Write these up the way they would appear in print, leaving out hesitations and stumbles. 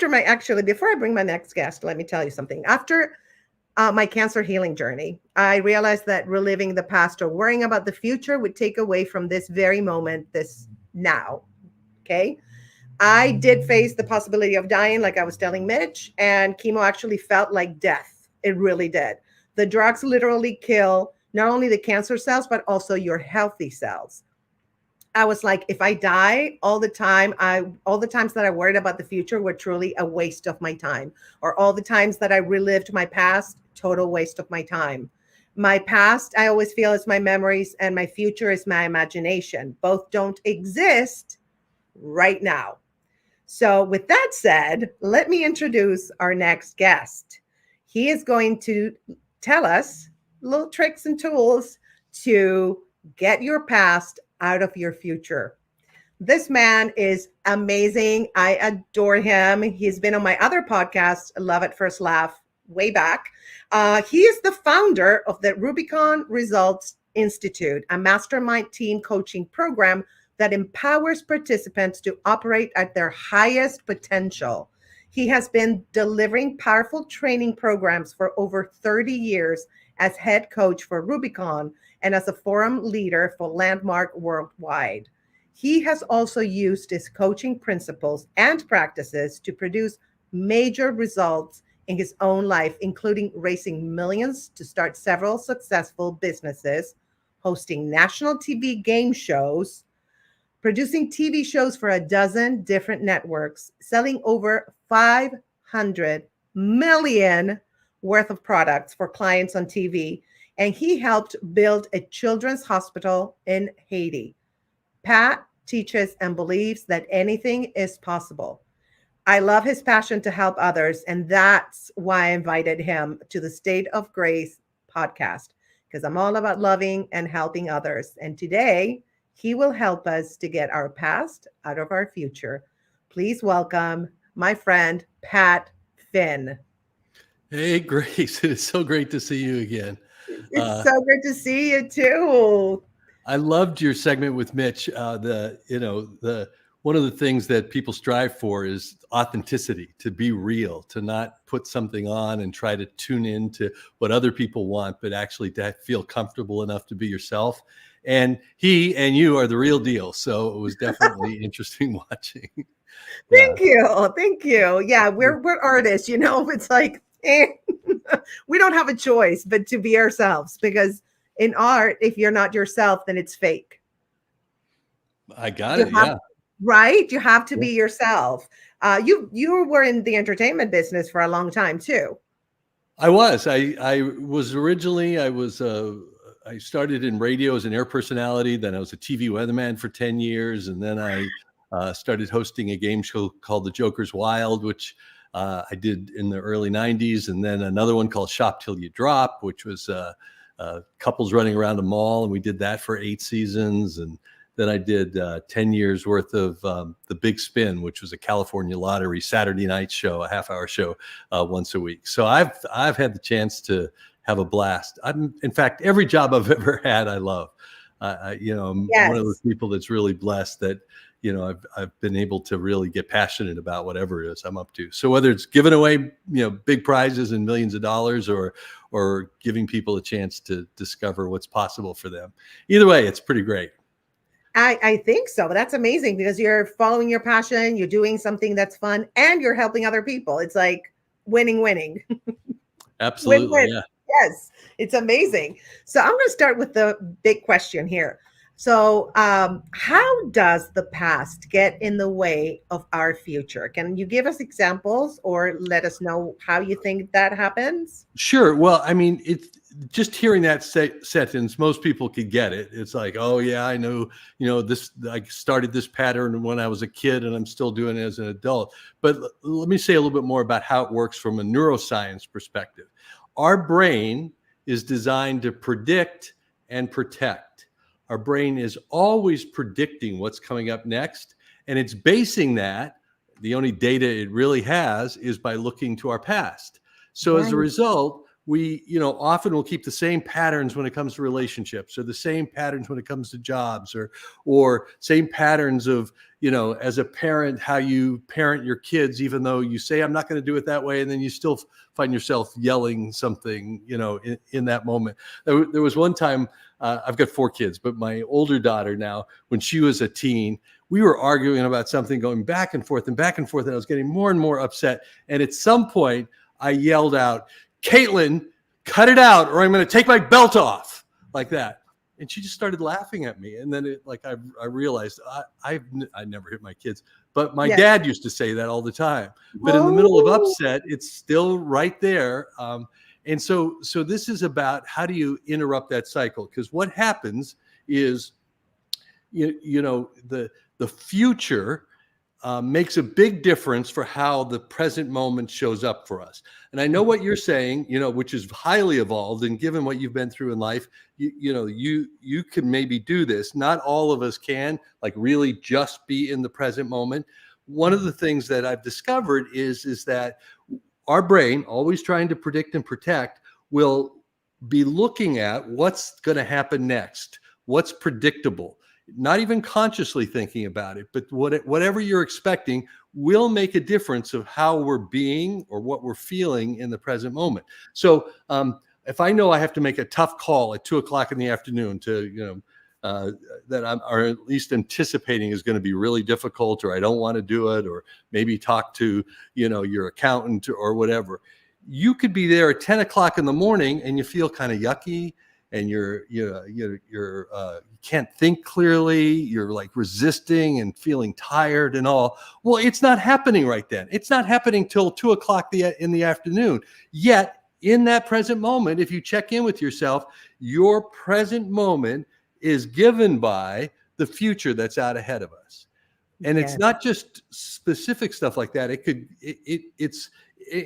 before I bring my next guest, let me tell you something. After my cancer healing journey, I realized that reliving the past or worrying about the future would take away from this very moment, this now. Okay. I did face the possibility of dying, like I was telling Mitch, and chemo actually felt like death. It really did. The drugs literally kill not only the cancer cells, but also your healthy cells. I was like, if I die all the time, all the times that I worried about the future were truly a waste of my time. Or all the times that I relived my past, total waste of my time. My past, I always feel, is my memories, and my future is my imagination. Both don't exist right now. So, with that said, let me introduce our next guest. He is going to tell us little tricks and tools to get your past out of your future. This man is amazing. I adore him. He's been on my other podcast, Love at First Laugh, way back. He is the founder of the Rubicon Results Institute, a mastermind team coaching program that empowers participants to operate at their highest potential. He has been delivering powerful training programs for over 30 years as head coach for Rubicon and as a forum leader for Landmark Worldwide. He has also used his coaching principles and practices to produce major results in his own life, including raising millions to start several successful businesses, hosting national TV game shows, producing TV shows for a dozen different networks, selling over 500 million worth of products for clients on TV, and he helped build a children's hospital in Haiti. Pat teaches and believes that anything is possible. I love his passion to help others, and that's why I invited him to the State of Grace podcast, because I'm all about loving and helping others. And today, he will help us to get our past out of our future. Please welcome my friend, Pat Finn. Hey, Grace. It is so great to see you again. It's so good to see you too. I loved your segment with Mitch. One of the things that people strive for is authenticity, to be real, to not put something on and try to tune into what other people want, but actually to feel comfortable enough to be yourself. And he and you are the real deal. So it was definitely interesting watching. Thank you. Thank you. Yeah, we're artists, it's like we don't have a choice but to be ourselves, because in art, if you're not yourself, then it's fake. I got it. Yeah. Right? You have to be yourself. You were in the entertainment business for a long time too. I was. I started in radio as an air personality. Then I was a TV weatherman for 10 years. And then I started hosting a game show called The Joker's Wild, which I did in the early 90s. And then another one called Shop Till You Drop, which was couples running around a mall. And we did that for 8 seasons. And then I did 10 years worth of The Big Spin, which was a California lottery Saturday night show, a half-hour show once a week. So I've had the chance to have a blast. In fact, every job I've ever had, I love. I'm one of those people that's really blessed that I've been able to really get passionate about whatever it is I'm up to. So whether it's giving away big prizes and millions of dollars, or giving people a chance to discover what's possible for them, either way, it's pretty great. I think so. That's amazing, because you're following your passion, you're doing something that's fun, and you're helping other people. It's like winning. Absolutely. Win-win. Yeah. Yes, it's amazing. So I'm going to start with the big question here. So how does the past get in the way of our future? Can you give us examples or let us know how you think that happens? Sure. Well, I mean, it's just hearing that sentence, most people could get it. It's like, oh yeah, I know, this, I started this pattern when I was a kid and I'm still doing it as an adult. But let me say a little bit more about how it works from a neuroscience perspective. Our brain is designed to predict and protect. Our brain is always predicting what's coming up next. And it's basing that, the only data it really has is by looking to our past. So as a result, we, often will keep the same patterns when it comes to relationships, or the same patterns when it comes to jobs, or same patterns of, as a parent, how you parent your kids, even though you say, I'm not going to do it that way. And then you still find yourself yelling something, in that moment. There was one time, I've got 4 kids, but my older daughter now, when she was a teen, we were arguing about something, going back and forth and back and forth. And I was getting more and more upset. And at some point I yelled out, Caitlin, cut it out, or I'm going to take my belt off, like that. And she just started laughing at me. And then I realized I never hit my kids, but my dad used to say that all the time. But in the middle of upset, it's still right there. And so this is about, how do you interrupt that cycle? Because what happens is, the future makes a big difference for how the present moment shows up for us. And I know what you're saying, which is highly evolved, and given what you've been through in life, you can maybe do this. Not all of us can, like, really just be in the present moment. One of the things that I've discovered is that our brain, always trying to predict and protect, will be looking at what's going to happen next, what's predictable, not even consciously thinking about it, but whatever you're expecting will make a difference of how we're being or what we're feeling in the present moment. So if I know I have to make a tough call at 2:00 in the afternoon to, that I'm, or at least anticipating is going to be really difficult, or I don't want to do it, or maybe talk to, your accountant or whatever, you could be there at 10:00 in the morning and you feel kind of yucky, and you can't think clearly. You're like resisting and feeling tired and all. Well, it's not happening right then. It's not happening till 2:00 in the afternoon. Yet in that present moment, if you check in with yourself, your present moment is given by the future that's out ahead of us. And it's not just specific stuff like that. It's,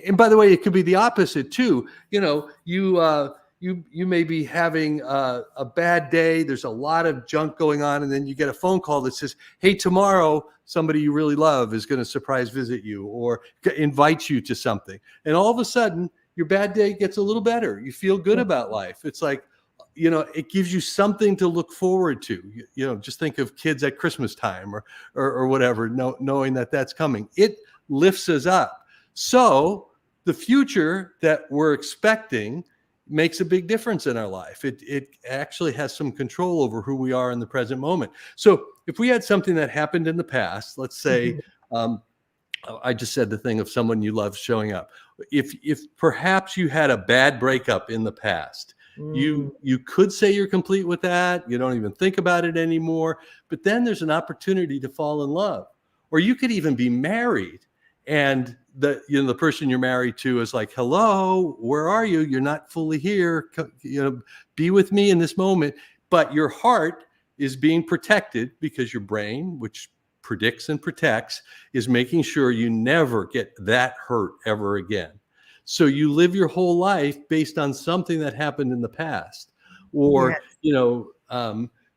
and by the way, it could be the opposite too. You may be having a bad day. There's a lot of junk going on. And then you get a phone call that says, hey, tomorrow, somebody you really love is going to surprise visit you or invite you to something. And all of a sudden, your bad day gets a little better. You feel good about life. It's like, it gives you something to look forward to. Just think of kids at Christmas time or whatever, knowing that that's coming. It lifts us up. So the future that we're expecting makes a big difference in our life. It actually has some control over who we are in the present moment. So if we had something that happened in the past, let's say, I just said the thing of someone you love showing up. If perhaps you had a bad breakup in the past, you could say you're complete with that. You don't even think about it anymore. But then there's an opportunity to fall in love. Or you could even be married, and the person you're married to is like, hello, where are you? You're not fully here. Be with me in this moment. But your heart is being protected because your brain, which predicts and protects, is making sure you never get that hurt ever again. So you live your whole life based on something that happened in the past. Or,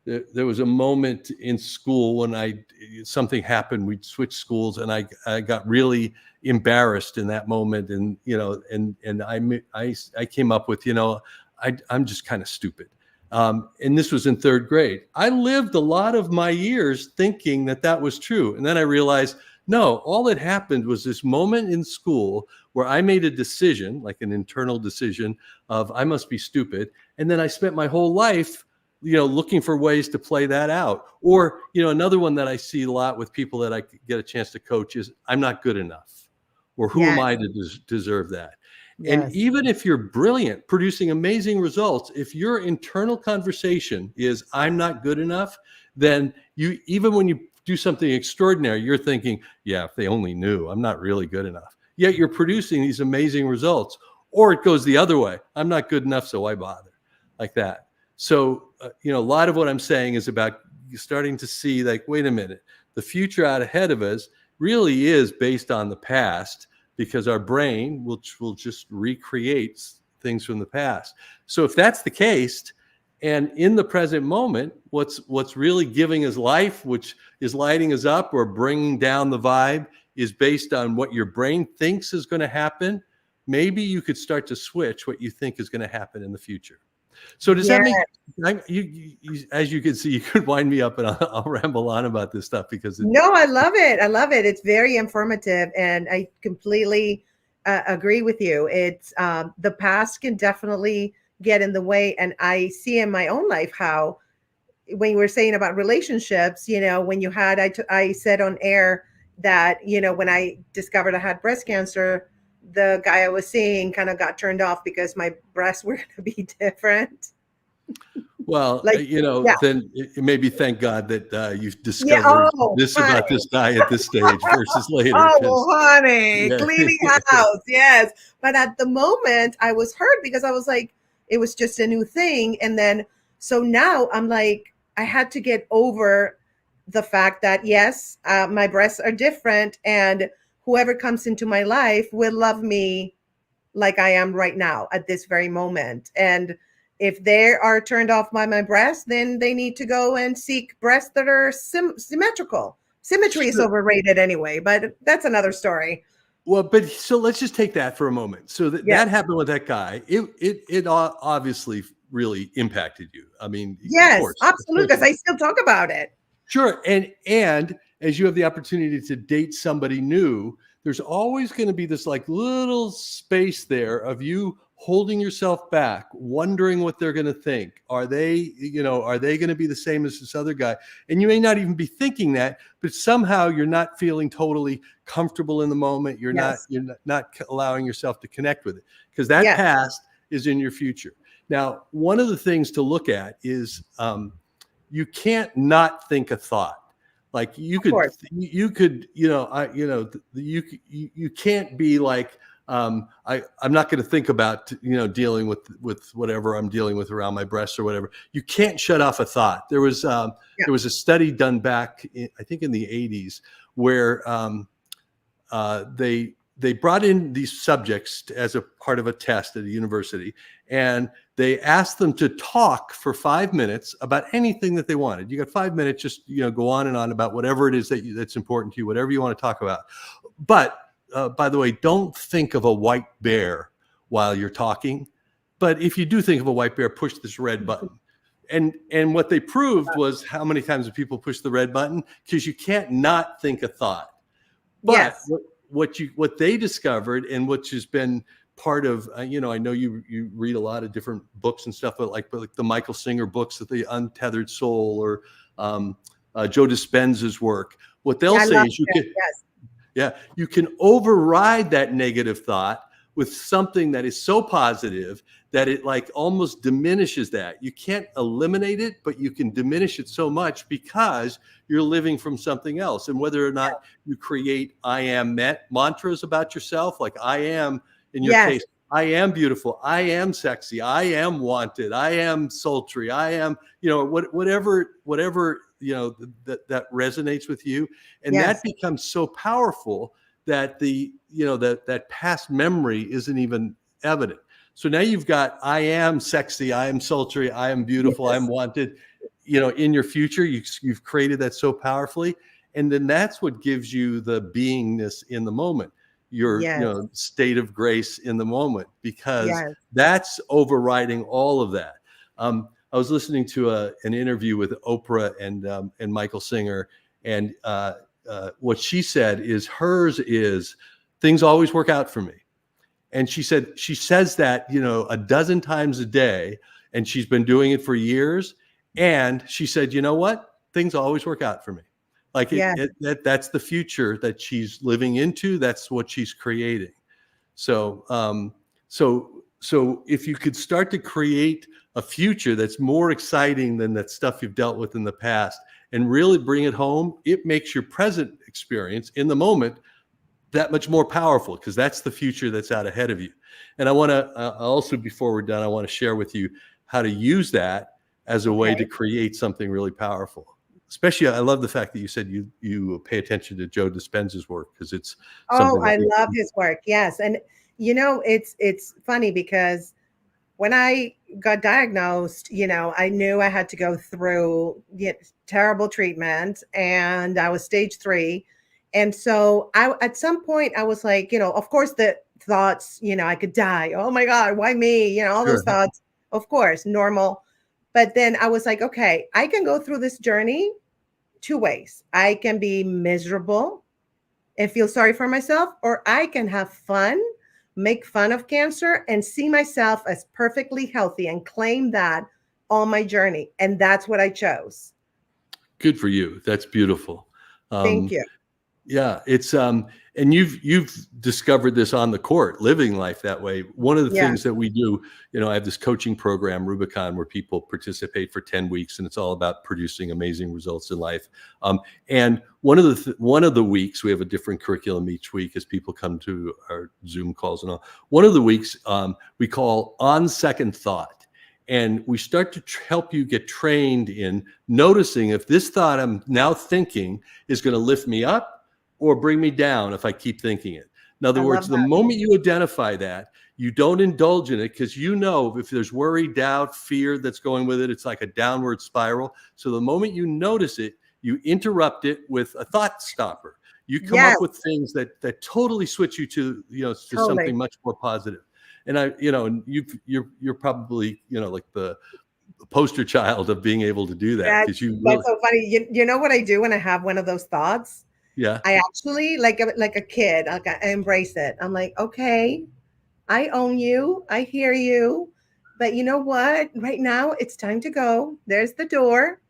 there was a moment in school when something happened, we'd switch schools, and I got really embarrassed in that moment. And, and I came up with, I'm just kind of stupid. And this was in 3rd grade. I lived a lot of my years thinking that was true. And then I realized, no, all that happened was this moment in school where I made a decision, like an internal decision of I must be stupid. And then I spent my whole life, looking for ways to play that out. Or, another one that I see a lot with people that I get a chance to coach is I'm not good enough, or who am I to deserve that? Yes. And even if you're brilliant, producing amazing results, if your internal conversation is I'm not good enough, then even when you do something extraordinary, you're thinking, yeah, if they only knew, I'm not really good enough. Yet you're producing these amazing results. Or it goes the other way. I'm not good enough, so why bother? Like that. So, a lot of what I'm saying is about starting to see, like, wait a minute, the future out ahead of us really is based on the past, because our brain will just recreate things from the past. So if that's the case, and in the present moment, what's really giving us life, which is lighting us up or bringing down the vibe, is based on what your brain thinks is going to happen, maybe you could start to switch what you think is going to happen in the future. So does Yeah. that make as you can see, you could wind me up and I'll ramble on about this stuff because No, I love it. I love it. It's very informative, and I completely agree with you. It's the past can definitely get in the way, and I see in my own life how when you were saying about relationships, when you had, I said on air that, when I discovered I had breast cancer, the guy I was seeing kind of got turned off because my breasts were going to be different. well, Like, yeah, then maybe thank God that you've yeah. discovered Oh, this about honey. this guy at this stage versus later. Oh, Because honey, yeah, cleaning house. Yes. But at the moment, I was hurt because I was like, it was just a new thing. And then, so now I'm like, I had to get over the fact that, yes, my breasts are different. And whoever comes into my life will love me like I am right now at this very moment. And if they are turned off by my breasts, then they need to go and seek breasts that are symmetrical. Symmetry is sure. overrated anyway, but that's another story. Well, but so let's just take that for a moment. So that Yes. happened with that guy. It obviously really impacted you. I mean, of Yes, course, absolutely. Because I still talk about it. sure. And as you have the opportunity to date somebody new, there's always going to be this like little space there of you holding yourself back, wondering what they're going to think. Are they going to be the same as this other guy? And you may not even be thinking that, but somehow you're not feeling totally comfortable in the moment. Yes. You're not allowing yourself to connect with it because that Yes. past is in your future. Now, one of the things to look at is you can't not think a thought. Like you Of course. could, you can't be like, I'm not going to think about, dealing with whatever I'm dealing with around my breasts or whatever. You can't shut off a thought. There was Yeah. a study done back, I think in the 80s, where they brought in these subjects as a part of a test at a university, and they asked them to talk for 5 minutes about anything that they wanted. You got 5 minutes, just go on and on about whatever it is that's important to you, whatever you want to talk about. But by the way, don't think of a white bear while you're talking. But if you do think of a white bear, push this red button. And what they proved was how many times do people push the red button? Because you can't not think a thought. But Yes. what they discovered, and which has been part of, I know you read a lot of different books and stuff, but like the Michael Singer books, The Untethered Soul, or Joe Dispenza's work. What they'll I say love is you it. can, Yes. yeah, you can override that negative thought with something that is so positive that it like almost diminishes that. You can't eliminate it, but you can diminish it so much because you're living from something else. And whether or not you create I am mantras about yourself, like I am, in your Yes. case, I am beautiful, I am sexy, I am wanted, I am sultry, I am, whatever, that resonates with you. And that Yes. becomes so powerful that that past memory isn't even evident. So now you've got I am sexy, I am sultry, I am beautiful, I am Yes. wanted, in your future. You've created that so powerfully. And then that's what gives you the beingness in the moment, your Yes. state of grace in the moment, because Yes. that's overriding all of that. I was listening to an interview with Oprah and Michael Singer, and what she said is hers is things always work out for me. And she says that, a dozen times a day, and she's been doing it for years. And she said, you know what? Things always work out for me. Like Yes. that's the future that she's living into. That's what she's creating. So, so if you could start to create a future that's more exciting than that stuff you've dealt with in the past, and really bring it home, it makes your present experience in the moment that much more powerful, because that's the future that's out ahead of you. And I want to also, before we're done, I want to share with you how to use that as a way to Okay. create something really powerful. Especially, I love the fact that you said you pay attention to Joe Dispenza's work, because it's Oh, something I that love his work. Yes. And it's funny because when I got diagnosed, I knew I had to go through terrible treatment, and I was stage 3. And so I, at some point, I was like, of course, the thoughts, I could die. Oh my God, why me? All those Sure. thoughts, of course, normal. But then I was like, okay, I can go through this journey two ways. I can be miserable and feel sorry for myself, or I can have fun, make fun of cancer, and see myself as perfectly healthy and claim that on my journey. And that's what I chose. Good for you. That's beautiful. Thank Um, you. Yeah, it's and you've discovered this on the court, living life that way. One of the Yeah. things that we do, I have this coaching program, Rubicon, where people participate for 10 weeks, and it's all about producing amazing results in life. And one of the weeks, we have a different curriculum each week as people come to our Zoom calls and all. One of the weeks we call On Second Thought. And we start to help you get trained in noticing if this thought I'm now thinking is going to lift me up or bring me down if I keep thinking it. In other I love words, the that. moment you identify that, you don't indulge in it because if there's worry, doubt, fear that's going with it, it's like a downward spiral. So the moment you notice it, you interrupt it with a thought stopper. You come Yes, up with things that totally switch you to totally. something much more positive. And and you're probably like the poster child of being able to do that That's because you that's really, so funny. You know what I do when I have one of those thoughts? yeah, I actually like a kid. Like I embrace it. I'm like, okay, I own you. I hear you. But you know what? Right now, it's time to go. There's the door.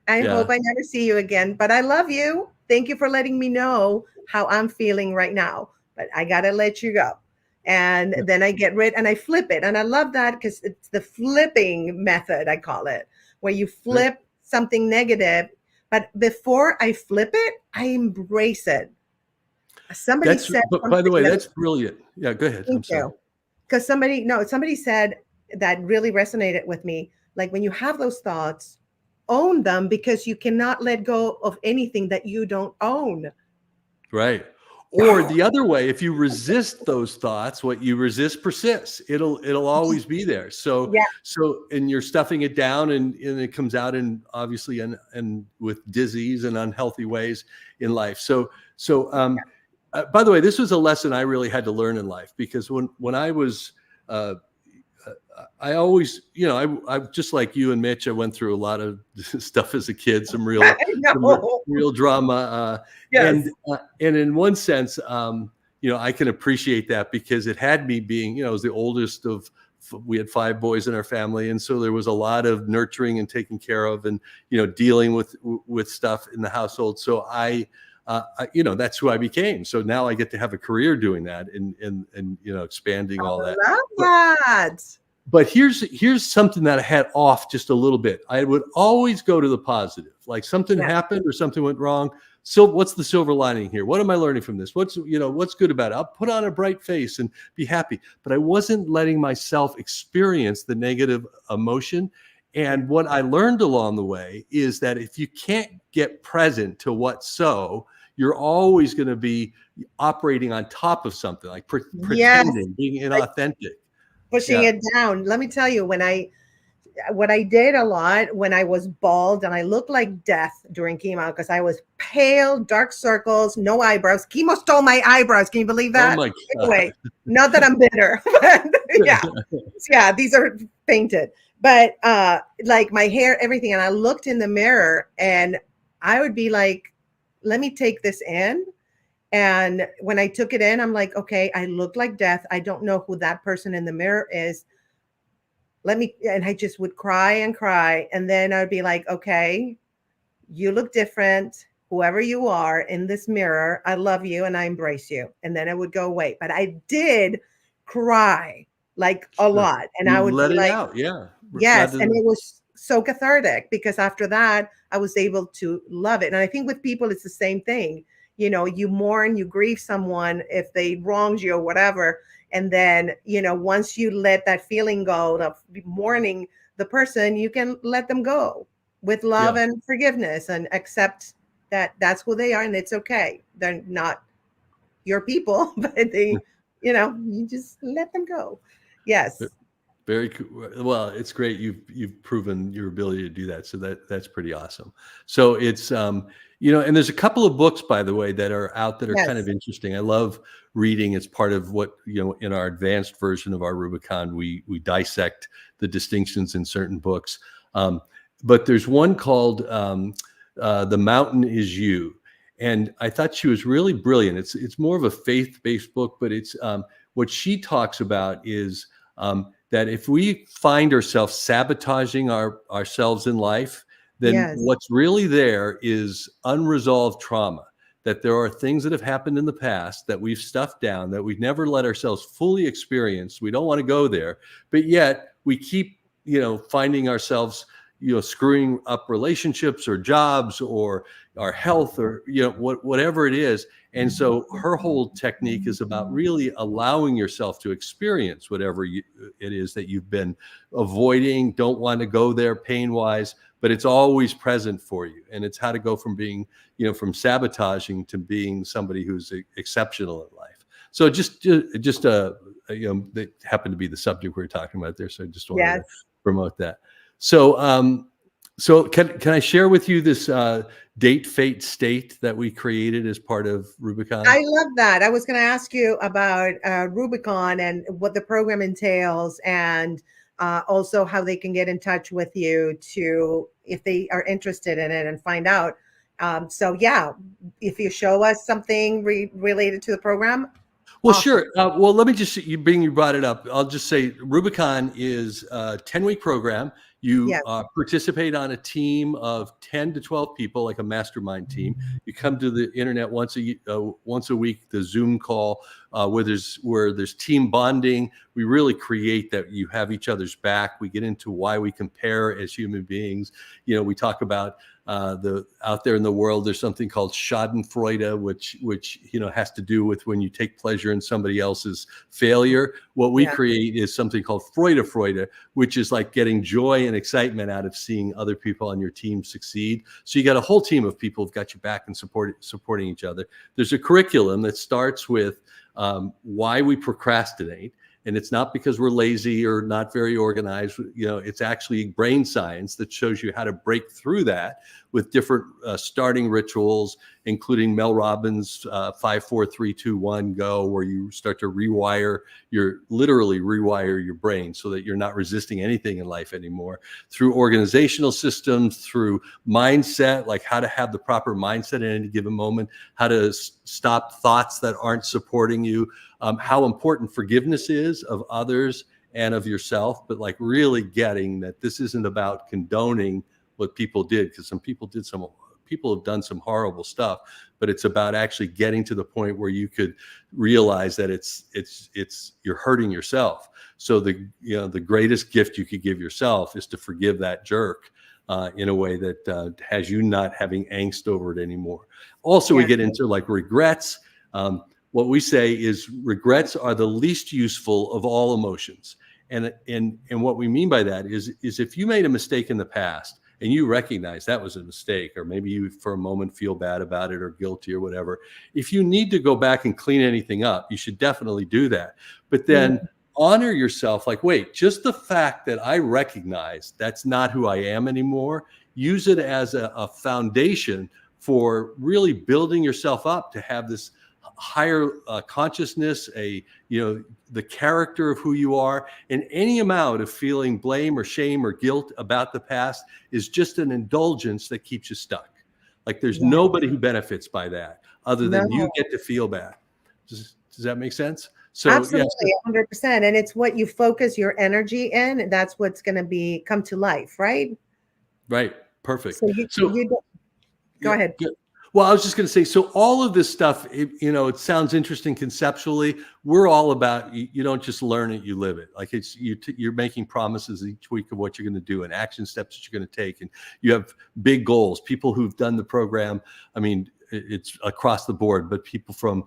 I hope yeah, I never see you again, but I love you. Thank you for letting me know how I'm feeling right now. But I got to let you go. And yeah. then I get rid and I flip it. And I love that because it's the flipping method, I call it, where you Great. flip something negative. But before I flip it, I embrace it. Somebody That's, said but by the something. way, Let me that's brilliant. Yeah, go ahead. I'm thank sorry. you. Because somebody, no, somebody said that really resonated with me. Like when you have those thoughts, own them because you cannot let go of anything that you don't own. Right. Or the other way, if you resist those thoughts, what you resist persists. It'll always be there. So Yeah. and you're stuffing it down, and it comes out in obviously and with disease and unhealthy ways in life. By the way, this was a lesson I really had to learn in life because when I was uh, I always, I just like you and Mitch. I went through a lot of stuff as a kid, I some re- know. real drama, Yes. and in one sense, I can appreciate that because it had me being, I was the oldest of. We had 5 boys in our family, and so there was a lot of nurturing and taking care of, and dealing with stuff in the household. So that's who I became. So now I get to have a career doing that, and expanding all that. Love But that. but here's something that I had off just a little bit. I would always go to the positive. Like something Yes. happened or something went wrong. So what's the silver lining here? What am I learning from this? What's good about it? I'll put on a bright face and be happy. But I wasn't letting myself experience the negative emotion. Yeah. And what I learned along the way is that if you can't get present to what's so, you're always going to be operating on top of something like Yes. pretending, being Like inauthentic. pushing Yeah. it down. Let me tell you, what I did a lot when I was bald and I looked like death during chemo because I was pale, dark circles, no eyebrows. Chemo stole my eyebrows. Can you believe Oh that? my Anyway, God. not that I'm bitter, but yeah, yeah, these are painted. But like my hair, everything. And I looked in the mirror and I would be like, let me take this in. And when I took it in, I'm like, okay, I look like death. I don't know who that person in the mirror is. And I just would cry and cry. And then I'd be like, okay, you look different. Whoever you are in this mirror, I love you and I embrace you. And then it would go away. But I did cry like a Sure. lot. And I You would let be it like, out, yeah. yes. Rather And than, it was so cathartic because after that, I was able to love it. And I think with people, it's the same thing. You mourn, you grieve someone if they wronged you or whatever. And then, once you let that feeling go of mourning the person, you can let them go with love yeah, and forgiveness and accept that that's who they are and it's okay. They're not your people, but you just let them go. ve Yes. very cool. Well, it's great you've proven your ability to do that, so that's pretty awesome. So And there's a couple of books, by the way, that are out that are kind of Yes. interesting. I love reading. It's part of what, in our advanced version of our Rubicon, we dissect the distinctions in certain books. But there's one called The Mountain Is You. And I thought she was really brilliant. It's more of a faith-based book, but it's what she talks about is that if we find ourselves sabotaging ourselves in life, then Yes. what's really there is unresolved trauma, that there are things that have happened in the past that we've stuffed down, that we've never let ourselves fully experience. We don't want to go there, but yet we keep, finding ourselves, screwing up relationships or jobs or our health or, whatever it is. And so her whole technique is about really allowing yourself to experience whatever it is that you've been avoiding, don't want to go there pain wise, but it's always present for you. And it's how to go from being, from sabotaging to being somebody who's exceptional in life. So just that happened to be the subject we were talking about there. So I just wanted to Yes. promote that. So can I share with you this date, fate, state that we created as part of Rubicon? I love that. I was going to ask you about Rubicon and what the program entails, and also how they can get in touch with you to, if they are interested in it, and find out. So yeah, if you show us something related to the program. Well, Awesome. sure. Well, let me just, you brought it up. I'll just say Rubicon is a 10-week program. You Yes. participate on a team of 10 to 12 people, like a mastermind team. You come to the internet once a week, the Zoom call, where there's team bonding. We really create that you have each other's back. We get into why we compare as human beings. We talk about out there in the world, there's something called Schadenfreude, which has to do with when you take pleasure in somebody else's failure. What we create is something called Freude, which is like getting joy and excitement out of seeing other people on your team succeed. So you got a whole team of people who've got your back and supporting each other. There's a curriculum that starts with why we procrastinate. And it's not because we're lazy or not very organized. It's actually brain science that shows you how to break through that with different starting rituals, including Mel Robbins' 5, 4, 3, 2, 1, go, where you start to literally rewire your brain so that you're not resisting anything in life anymore, through organizational systems, through mindset, like how to have the proper mindset at any given moment, how to stop thoughts that aren't supporting you, how important forgiveness is of others and of yourself, but like really getting that this isn't about condoning what people did, because people have done some horrible stuff, but it's about actually getting to the point where you could realize that you're hurting yourself. So the greatest gift you could give yourself is to forgive that jerk in a way that has you not having angst over it anymore. Also, we get into like regrets. What we say is regrets are the least useful of all emotions. And what we mean by that is if you made a mistake in the past and you recognize that was a mistake, or maybe you for a moment feel bad about it or guilty or whatever, if you need to go back and clean anything up, you should definitely do that. But then honor yourself, like, wait, just the fact that I recognize that's not who I am anymore, use it as a foundation for really building yourself up to have this higher consciousness, the character of who you are. And any amount of feeling blame or shame or guilt about the past is just an indulgence that keeps you stuck. Like there's nobody who benefits by that other than you get to feel bad. Does that make sense? So Absolutely, 100%. And it's what you focus your energy in, and that's what's going to come to life, right? Right. Perfect. So go ahead. Well, I was just going to say, so all of this stuff, it sounds interesting conceptually. We're all about, you don't just learn it, you live it. Like you're making promises each week of what you're going to do and action steps that you're going to take. And you have big goals. People who've done the program, I mean, it's across the board, but people from,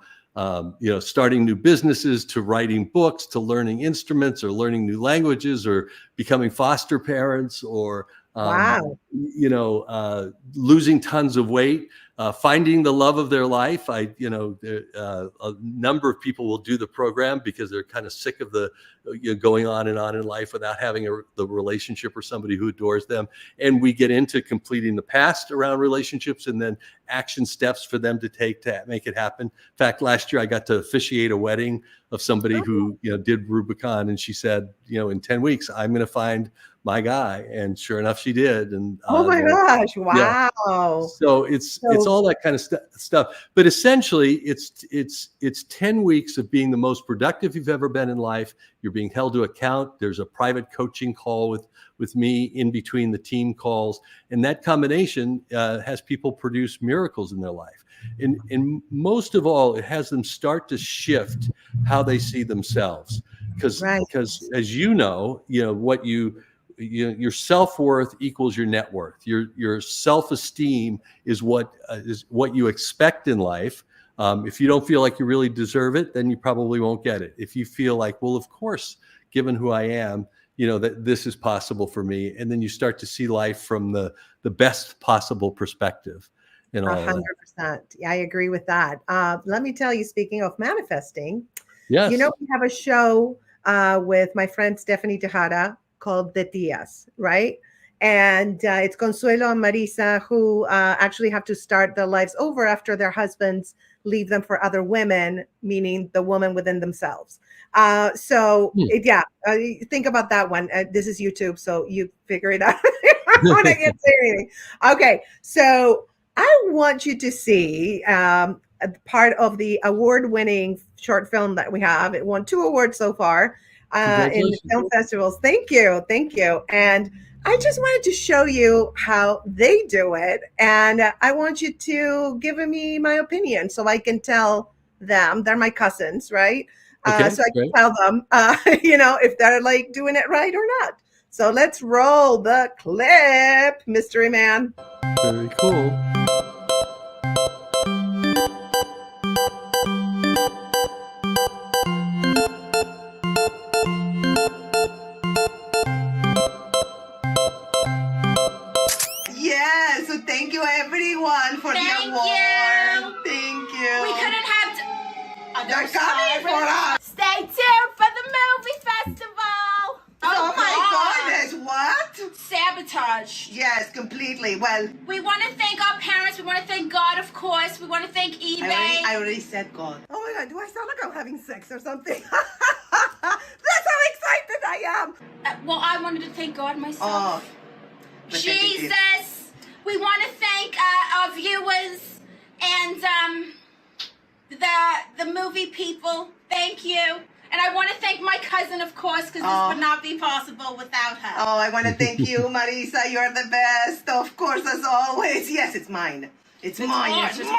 starting new businesses to writing books to learning instruments or learning new languages or becoming foster parents or, Wow. losing tons of weight. finding the love of their life. A number of people will do the program because they're kind of sick of the going on and on in life without having the relationship or somebody who adores them. And we get into completing the past around relationships and then action steps for them to take to make it happen. In fact, last year I got to officiate a wedding of somebody who did Rubicon, and she said, in 10 weeks I'm going to find my guy, and sure enough she did. And oh my gosh, yeah. wow. So it's all that kind of stuff. But essentially, it's 10 weeks of being the most productive you've ever been in life. You're being held to account. There's a private coaching call with me in between the team calls, and that combination has people produce miracles in their life. And most of all, it has them start to shift how they see themselves, because as what your self-worth equals your net worth. Your self-esteem is what you expect in life. If you don't feel like you really deserve it, then you probably won't get it. If you feel like, well, of course, given who I am, that this is possible for me, and then you start to see life from the best possible perspective. 100%. I agree with that. Let me tell you, speaking of manifesting, yes, we have a show with my friend Stephanie Tejada called The Tias, right? And it's Consuelo and Marisa who actually have to start their lives over after their husbands leave them for other women, meaning the woman within themselves. Think about that one. This is YouTube, so you figure it out. When I can't say anything. Okay, so I want you to see part of the award-winning short film that we have. It won 2 awards so far in the film festivals. Thank you. And I just wanted to show you how they do it. And I want you to give me my opinion so I can tell them. They're my cousins, right? Okay, so I can tell them, if they're like doing it right or not. So let's roll the clip, Mystery Man. Very cool. Yes, so thank you everyone for the award. Thank you. We couldn't have. They're coming for us. Stay tuned for the movie festival. Oh my goodness, what? Sabotage. Yes, completely. Well, we want to thank our parents. We want to thank God, of course. We want to thank eBay. I already said God. Oh my God, do I sound like I'm having sex or something? That's how excited I am. Well, I wanted to thank God myself. Oh, Jesus. We want to thank our viewers and the movie people. Thank you. And I want to thank my cousin, of course, because this would not be possible without her. Oh, I want to thank you, Marisa. You're the best. Of course, as always. Yes, it's mine. It's mine. Ours. It's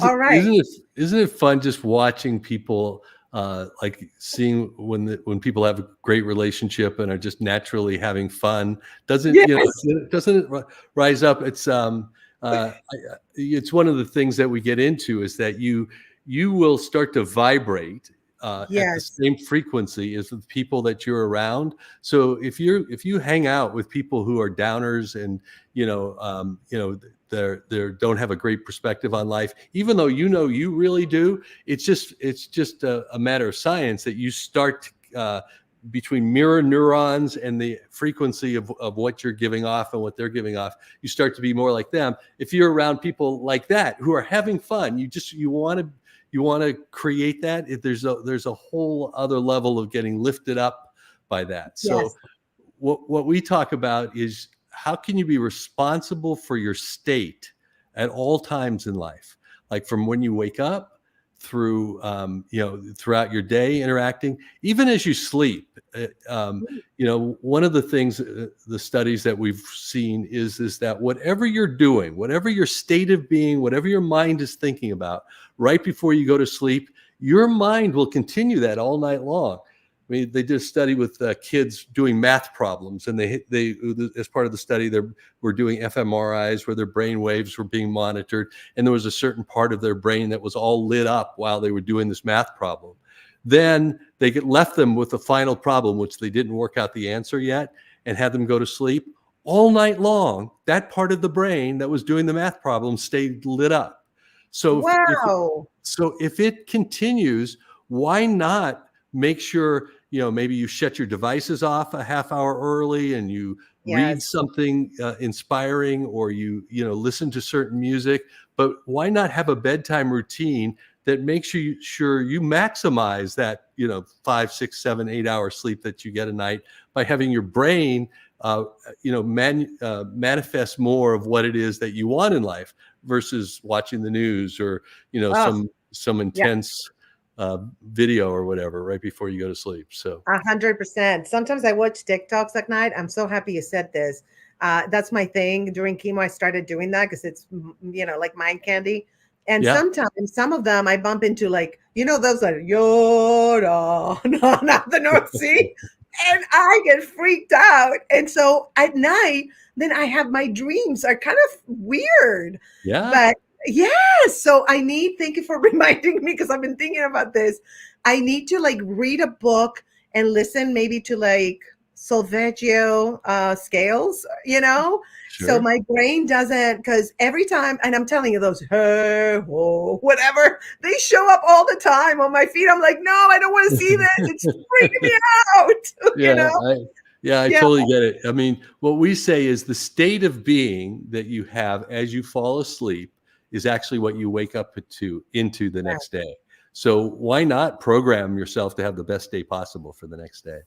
mine. All right. Isn't it fun just watching people, like seeing when people have a great relationship and are just naturally having fun? Doesn't it rise up? It's it's one of the things that we get into is that you will start to vibrate at the same frequency as the people that you're around. So if you hang out with people who are downers and they don't have a great perspective on life, even though you really do, it's just a matter of science that you start between mirror neurons and the frequency of what you're giving off and what they're giving off, you start to be more like them. If you're around people like that who are having fun, you want to create that. There's a whole other level of getting lifted up by that. So what we talk about is, how can you be responsible for your state at all times in life? Like from when you wake up through, throughout your day interacting, even as you sleep. One of the things, the studies that we've seen is that whatever you're doing, whatever your state of being, whatever your mind is thinking about, right before you go to sleep, your mind will continue that all night long. I mean, they did a study with kids doing math problems, and they as part of the study, they were doing fMRIs where their brain waves were being monitored, and there was a certain part of their brain that was all lit up while they were doing this math problem. Then they left them with the final problem, which they didn't work out the answer yet, and had them go to sleep. All night long, that part of the brain that was doing the math problem stayed lit up. So Wow. if it continues, why not make sure, maybe you shut your devices off a half hour early and you read Yes. something inspiring, or you listen to certain music. But why not have a bedtime routine that makes sure you maximize that 5, 6, 7, 8 hour sleep that you get a night, by having your brain manifest more of what it is that you want in life, versus watching the news or Oh, some yeah. intense video or whatever right before you go to sleep. So 100%. Sometimes I watch TikToks at night. I'm so happy you said this. That's my thing. During chemo, I started doing that because it's, like mind candy. And yeah. sometimes some of them I bump into, like, those are Yoda, not the North Sea. And I get freaked out. And so at night, then I have my dreams are kind of weird. Yeah. But yes, so thank you for reminding me, because I've been thinking about this. I need to like read a book and listen maybe to like solfeggio scales, so Sure. my brain doesn't, because every time, and I'm telling you, those hey, whoa, whatever, they show up all the time on my feed. I'm like, no, I don't want to see this. It's freaking me out. I Yeah, totally get it. I mean, what we say is the state of being that you have as you fall asleep is actually what you wake up into the yeah, next day. So why not program yourself to have the best day possible for the next day?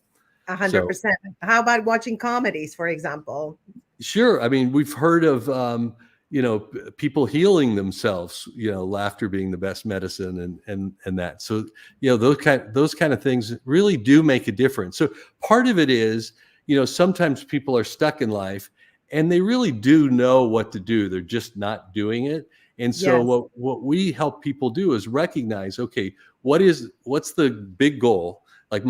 So 100%. How about watching comedies, for example? sure. I mean, we've heard of people healing themselves. Laughter being the best medicine, and that. So those kind of things really do make a difference. So part of it is, sometimes people are stuck in life and they really do know what to do. They're just not doing it. And so Yes, what we help people do is recognize, okay, what's the big goal? Like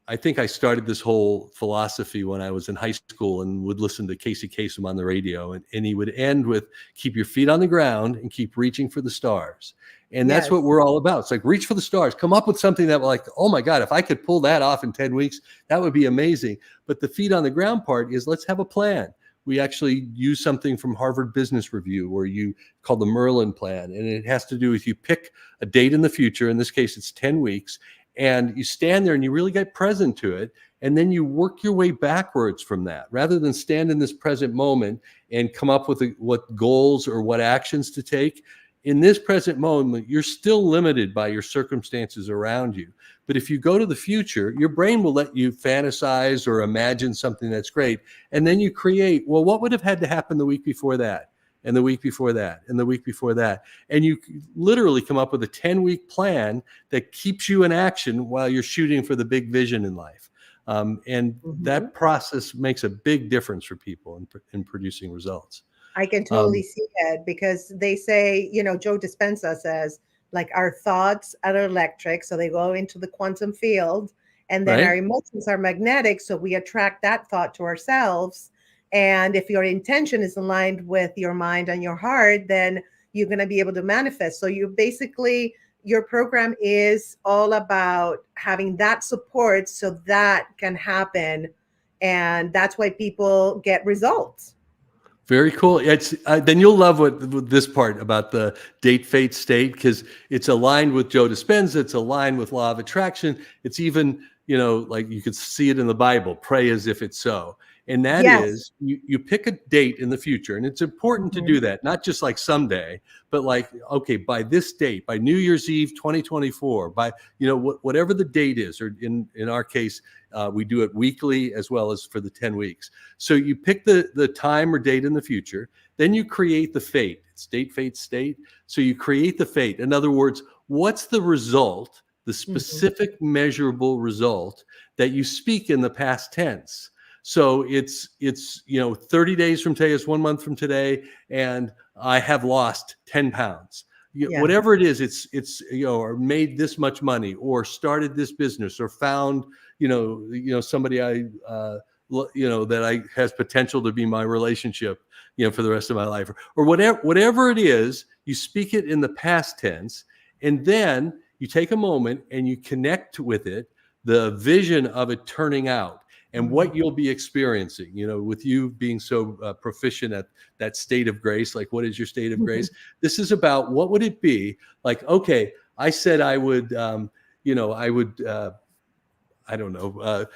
I think I started this whole philosophy when I was in high school and would listen to Casey Kasem on the radio. And he would end with, keep your feet on the ground and keep reaching for the stars. And that's what yes, we're all about. It's like, reach for the stars, come up with something that, like, oh my God, if I could pull that off in 10 weeks, that would be amazing. But the feet on the ground part is, let's have a plan. We actually use something from Harvard Business Review, where you call the Merlin plan. And it has to do with, you pick a date in the future. In this case, it's 10 weeks. And you stand there and you really get present to it. And then you work your way backwards from that, rather than stand in this present moment and come up with what goals or what actions to take. In this present moment, you're still limited by your circumstances around you. But if you go to the future, your brain will let you fantasize or imagine something that's great. And then you create, well, what would have had to happen the week before that? And the week before that, and the week before that. And you literally come up with a 10-week plan that keeps you in action while you're shooting for the big vision in life. And mhm. that process makes a big difference for people in producing results. I can totally Um, see it, because they say, Joe Dispenza says, like, our thoughts are electric, so they go into the quantum field, and then our right? emotions are magnetic, so we attract that thought to ourselves. And if your intention is aligned with your mind and your heart, then you're going to be able to manifest. So you basically, your program is all about having that support so that can happen. And that's why people get results. Very cool. It's then you'll love what this part about the date, fate, state, because it's aligned with Joe Dispenza. It's aligned with law of attraction. It's even, like, you could see it in the Bible, pray as if it's so. And that Yes. is, you pick a date in the future. And it's important to Mhm. do that, not just like someday, but like, okay, by this date, by New Year's Eve 2024, by, whatever the date is, or in our case, we do it weekly as well as for the 10 weeks. So you pick the time or date in the future, then you create the fate. It's date, fate, state. So you create the fate. In other words, what's the result, the Mhm. specific measurable result that you speak in the past tense? So it's 30 days from today is 1 month from today, and I have lost 10 pounds. Yeah. Whatever it is, it's or made this much money, or started this business, or found somebody that I has potential to be my relationship, for the rest of my life, or whatever it is. You speak it in the past tense, and then you take a moment and you connect with it, the vision of it turning out, and what you'll be experiencing, with you being so proficient at that state of grace. Like, what is your state of grace? This is about, what would it be like? Okay, I said I would, I would, I don't know,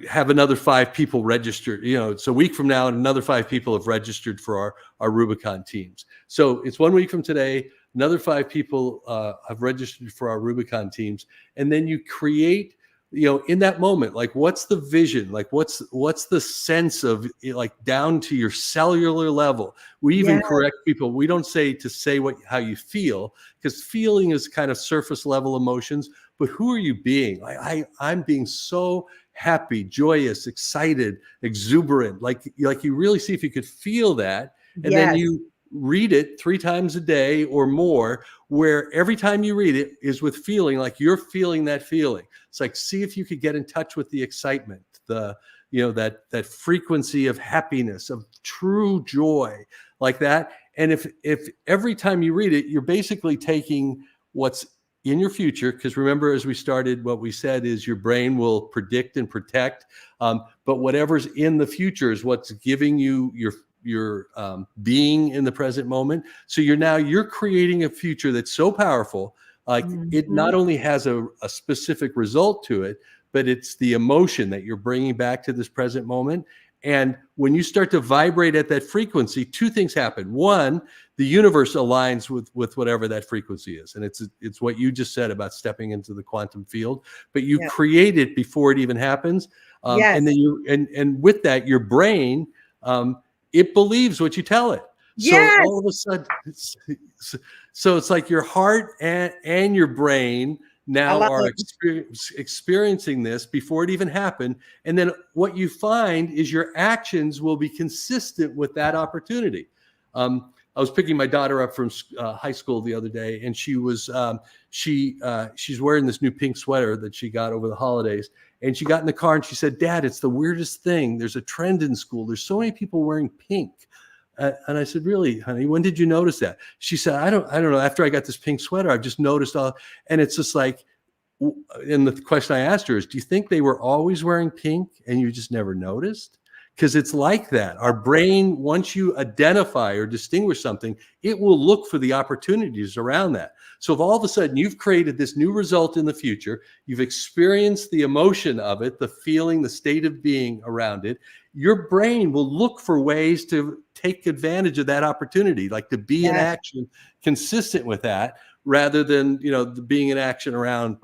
have another 5 people registered. It's a week from now, and another 5 people have registered for our Rubicon teams. So it's 1 week from today. Another 5 people have registered for our Rubicon teams, and then you create, in that moment, like, what's the vision? Like, what's the sense of, like, down to your cellular level? We even correct people. We don't say to say how you feel, because feeling is kind of surface level emotions. But who are you being? Like, I'm being so happy, joyous, excited, exuberant. Like you really see if you could feel that, and then you read it 3 times a day or more, where every time you read it is with feeling, like you're feeling that feeling. It's like, see if you could get in touch with the excitement, that frequency of happiness, of true joy, like that. And if every time you read it, you're basically taking what's in your future, because remember, as we started, what we said is your brain will predict and protect, but whatever's in the future is what's giving you your being in the present moment. So you're creating a future that's so powerful, like it not only has a specific result to it, but it's the emotion that you're bringing back to this present moment. And when you start to vibrate at that frequency, 2 things happen. One, the universe aligns with whatever that frequency is. And it's what you just said about stepping into the quantum field, but you create it before it even happens. And then and with that, your brain, it believes what you tell it. So all of a sudden, it's like your heart and your brain now are experiencing this before it even happened. And then what you find is your actions will be consistent with that opportunity. I was picking my daughter up from high school the other day, and she was she's wearing this new pink sweater that she got over the holidays. And she got in the car and she said, "Dad, it's the weirdest thing. There's a trend in school. There's so many people wearing pink." And I said, "Really, honey? When did you notice that?" She said, I don't know. After I got this pink sweater, I've just noticed all." And it's just like, and the question I asked her is, "Do you think they were always wearing pink and you just never noticed?" Because it's like that. Our brain, once you identify or distinguish something, it will look for the opportunities around that. So if all of a sudden you've created this new result in the future, you've experienced the emotion of it, the feeling, the state of being around it, your brain will look for ways to take advantage of that opportunity, like to be in action consistent with that, rather than, being in action around,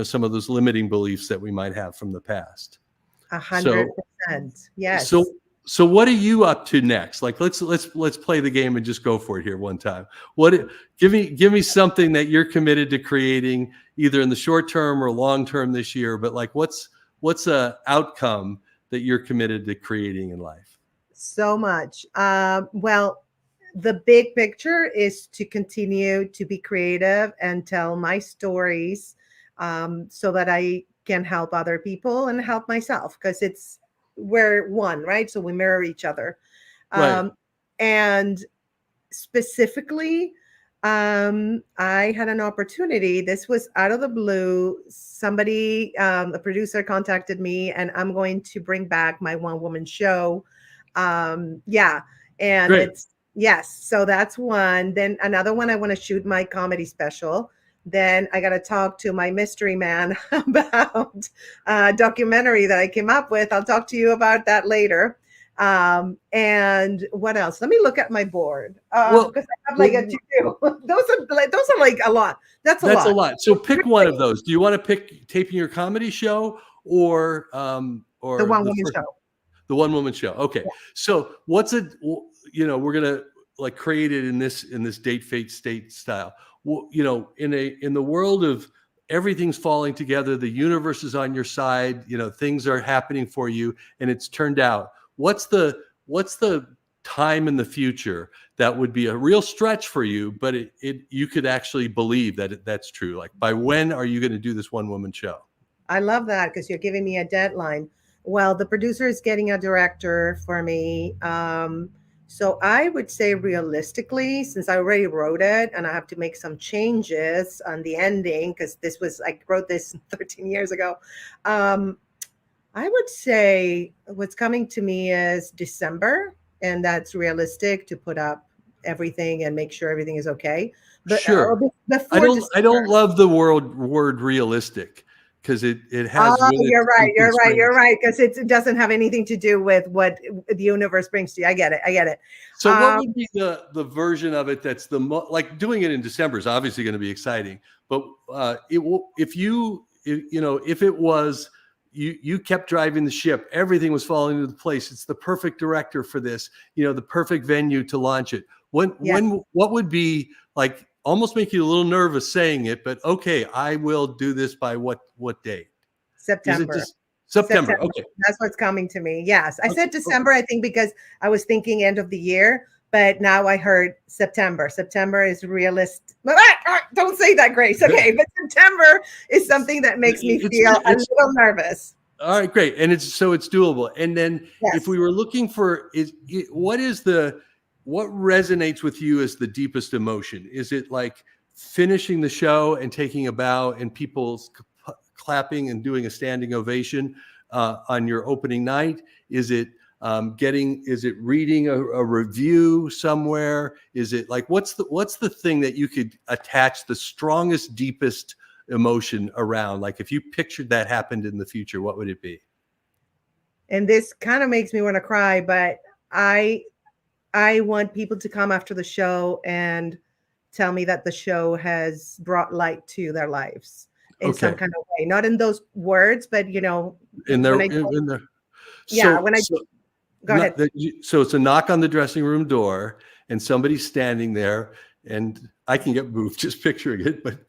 some of those limiting beliefs that we might have from the past. 100%. Yes. So what are you up to next? Like, let's play the game and just go for it here one time. Give me something that you're committed to creating, either in the short term or long term this year. But like, what's a outcome that you're committed to creating in life? So much. Well, the big picture is to continue to be creative and tell my stories, so that I can help other people and help myself, because we're one, right? So we mirror each other. Right. And specifically, I had an opportunity. This was out of the blue. Somebody, a producer, contacted me, and I'm going to bring back my one-woman show. And Great. so that's one. Then another one, I want to shoot my comedy special. Then I got to talk to my mystery man about a documentary that I came up with. I'll talk to you about that later. And what else? Let me look at my board, because I have like a to-do. Those are like a lot. That's a lot. So pick one of those. Do you want to pick taping your comedy show or the one-woman show? The one-woman show. Okay. Yeah. So we're gonna like create it in this date, fate, state style. Well, in the world of everything's falling together, the universe is on your side, things are happening for you, and it's turned out. What's the time in the future that would be a real stretch for you, but you could actually believe that that's true? Like, by when are you going to do this one-woman show? I love that, because you're giving me a deadline. Well, the producer is getting a director for me. So I would say realistically, since I already wrote it and I have to make some changes on the ending, because this was, I wrote this 13 years ago. Um, I would say what's coming to me is December, and that's realistic to put up everything and make sure everything is okay. But Sure. before I don't December. love the word realistic because it has Oh, limits and you're constraints. right, because it doesn't have anything to do with what the universe brings to you. I get it. I get it. So what Um, would be the version of it that's like doing it in December is obviously going to be exciting, but it will if it was you kept driving the ship, everything was falling into place. It's the perfect director for this, the perfect venue to launch it. yeah, What would be like almost make you a little nervous saying it, but okay, I will do this by what date? Is it September. just September? September. Okay. That's what's coming to me. Yes. I Okay. said December, I think, because I was thinking end of the year, but now I heard September. September is realist. Don't say that, Grace. Okay. But September is something that makes me feel a It's little nervous. all right, great, and it's doable. And then if Yes. we were looking for what resonates with you as the deepest emotion? Is it like finishing the show and taking a bow and people clapping and doing a standing ovation on your opening night? Is it is it reading a review somewhere? Is it like what's the thing that you could attach the strongest, deepest emotion around? Like if you pictured that happened in the future, what would it be? And this kind of makes me want to cry, but I I want people to come after the show and tell me that the show has brought light to their lives in some Okay. kind of way. Not in those words, but In when there, I in there. yeah, So, when I so go ahead. not that so it's a knock on the dressing room door and somebody's standing there and I can get moved just picturing it, but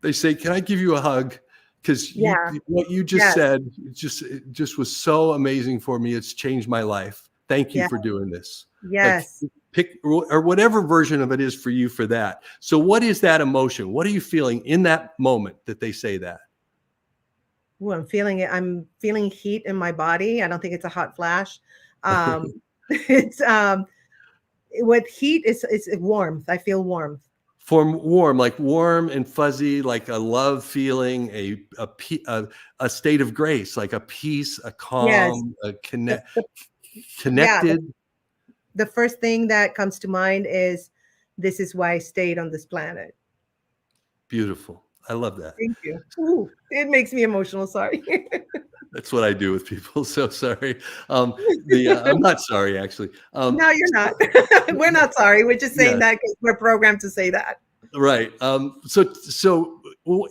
they say, "Can I give you a hug?" Because Yeah. what you just Yes. said it just was so amazing for me. It's changed my life. Thank you Yeah. for doing this. Like Yes. pick or whatever version of it is for you for that. So what is that emotion? What are you feeling in that moment that they say that? Ooh, I'm feeling it. I'm feeling heat in my body. I don't think it's a hot flash. It's with heat is warmth. I feel warmth. For warm, like warm and fuzzy, like a love feeling, a state of grace, like a peace, a Yes. calm, a The, the, yeah. connected. The first thing that comes to mind is this is why I stayed on this planet. Beautiful. I love that. Thank you. Ooh, it makes me emotional. Sorry. That's what I do with people. So sorry. I'm not sorry actually. No, you're not. We're not sorry. We're just saying Yes, that because we're programmed to say that. right.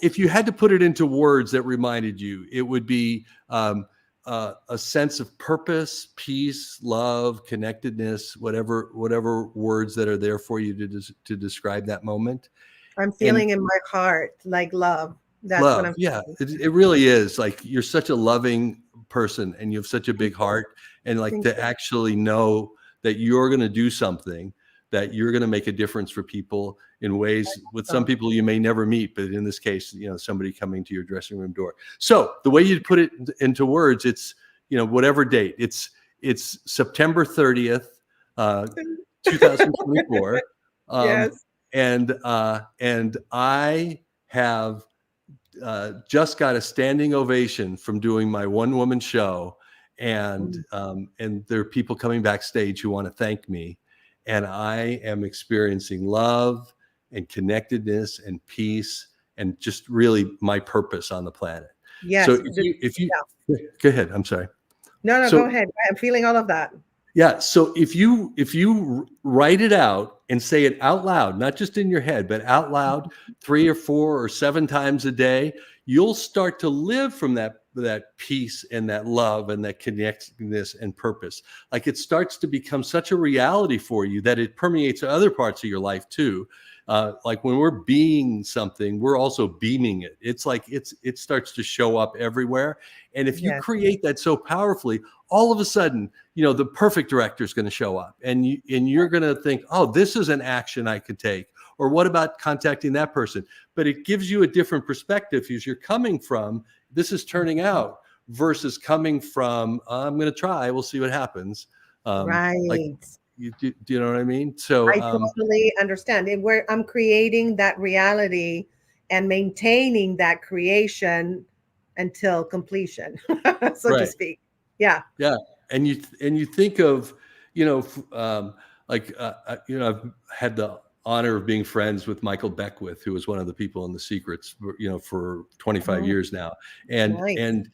If you had to put it into words that reminded you, it would be a sense of purpose, peace, love, connectedness, whatever words that are there for you to describe that moment. I'm And feeling in my heart like love. That's what love, I'm yeah, feeling. it really is. Like you're such a loving person, and you have such a Thank big you. heart, and like Thank to you. actually know that you're going to do something, that you're going to make a difference for people in ways with some So, people you may never meet, but in this case, somebody coming to your dressing room door. So the way you put it into words, it's whatever date. It's September 30th, 2024, um, yes. and I have just got a standing ovation from doing my one woman show, Mm. and there are people coming backstage who want to thank me, and I am experiencing love and connectedness and peace and just really my purpose on the planet. So Yes. if you Yeah. go ahead, I'm sorry. No, no, go So ahead. I'm feeling all of that. yeah. So if you write it out and say it out loud, not just in your head, but out loud 3 or 4 or 7 times a day, you'll start to live from that peace and that love and that connectedness and purpose. Like it starts to become such a reality for you that it permeates other parts of your life too. Like when we're being something, we're also beaming it. It's like it starts to show up everywhere. And if you Yes. create that so powerfully, all of a sudden, the perfect director is going to show up, and you're going to think, oh, this is an action I could take, or what about contacting that person? But it gives you a different perspective as you're coming from this is turning out versus coming from I'm going to try, we'll see what happens. Like Right. do you know what I mean? So I totally understand. And where I'm creating that reality and maintaining that creation until completion, so to right. speak. Yeah. Yeah, and you think of, you know, like I've had the honor of being friends with Michael Beckwith, who was one of the people in The Secrets, for 25 Oh, years now, and nice.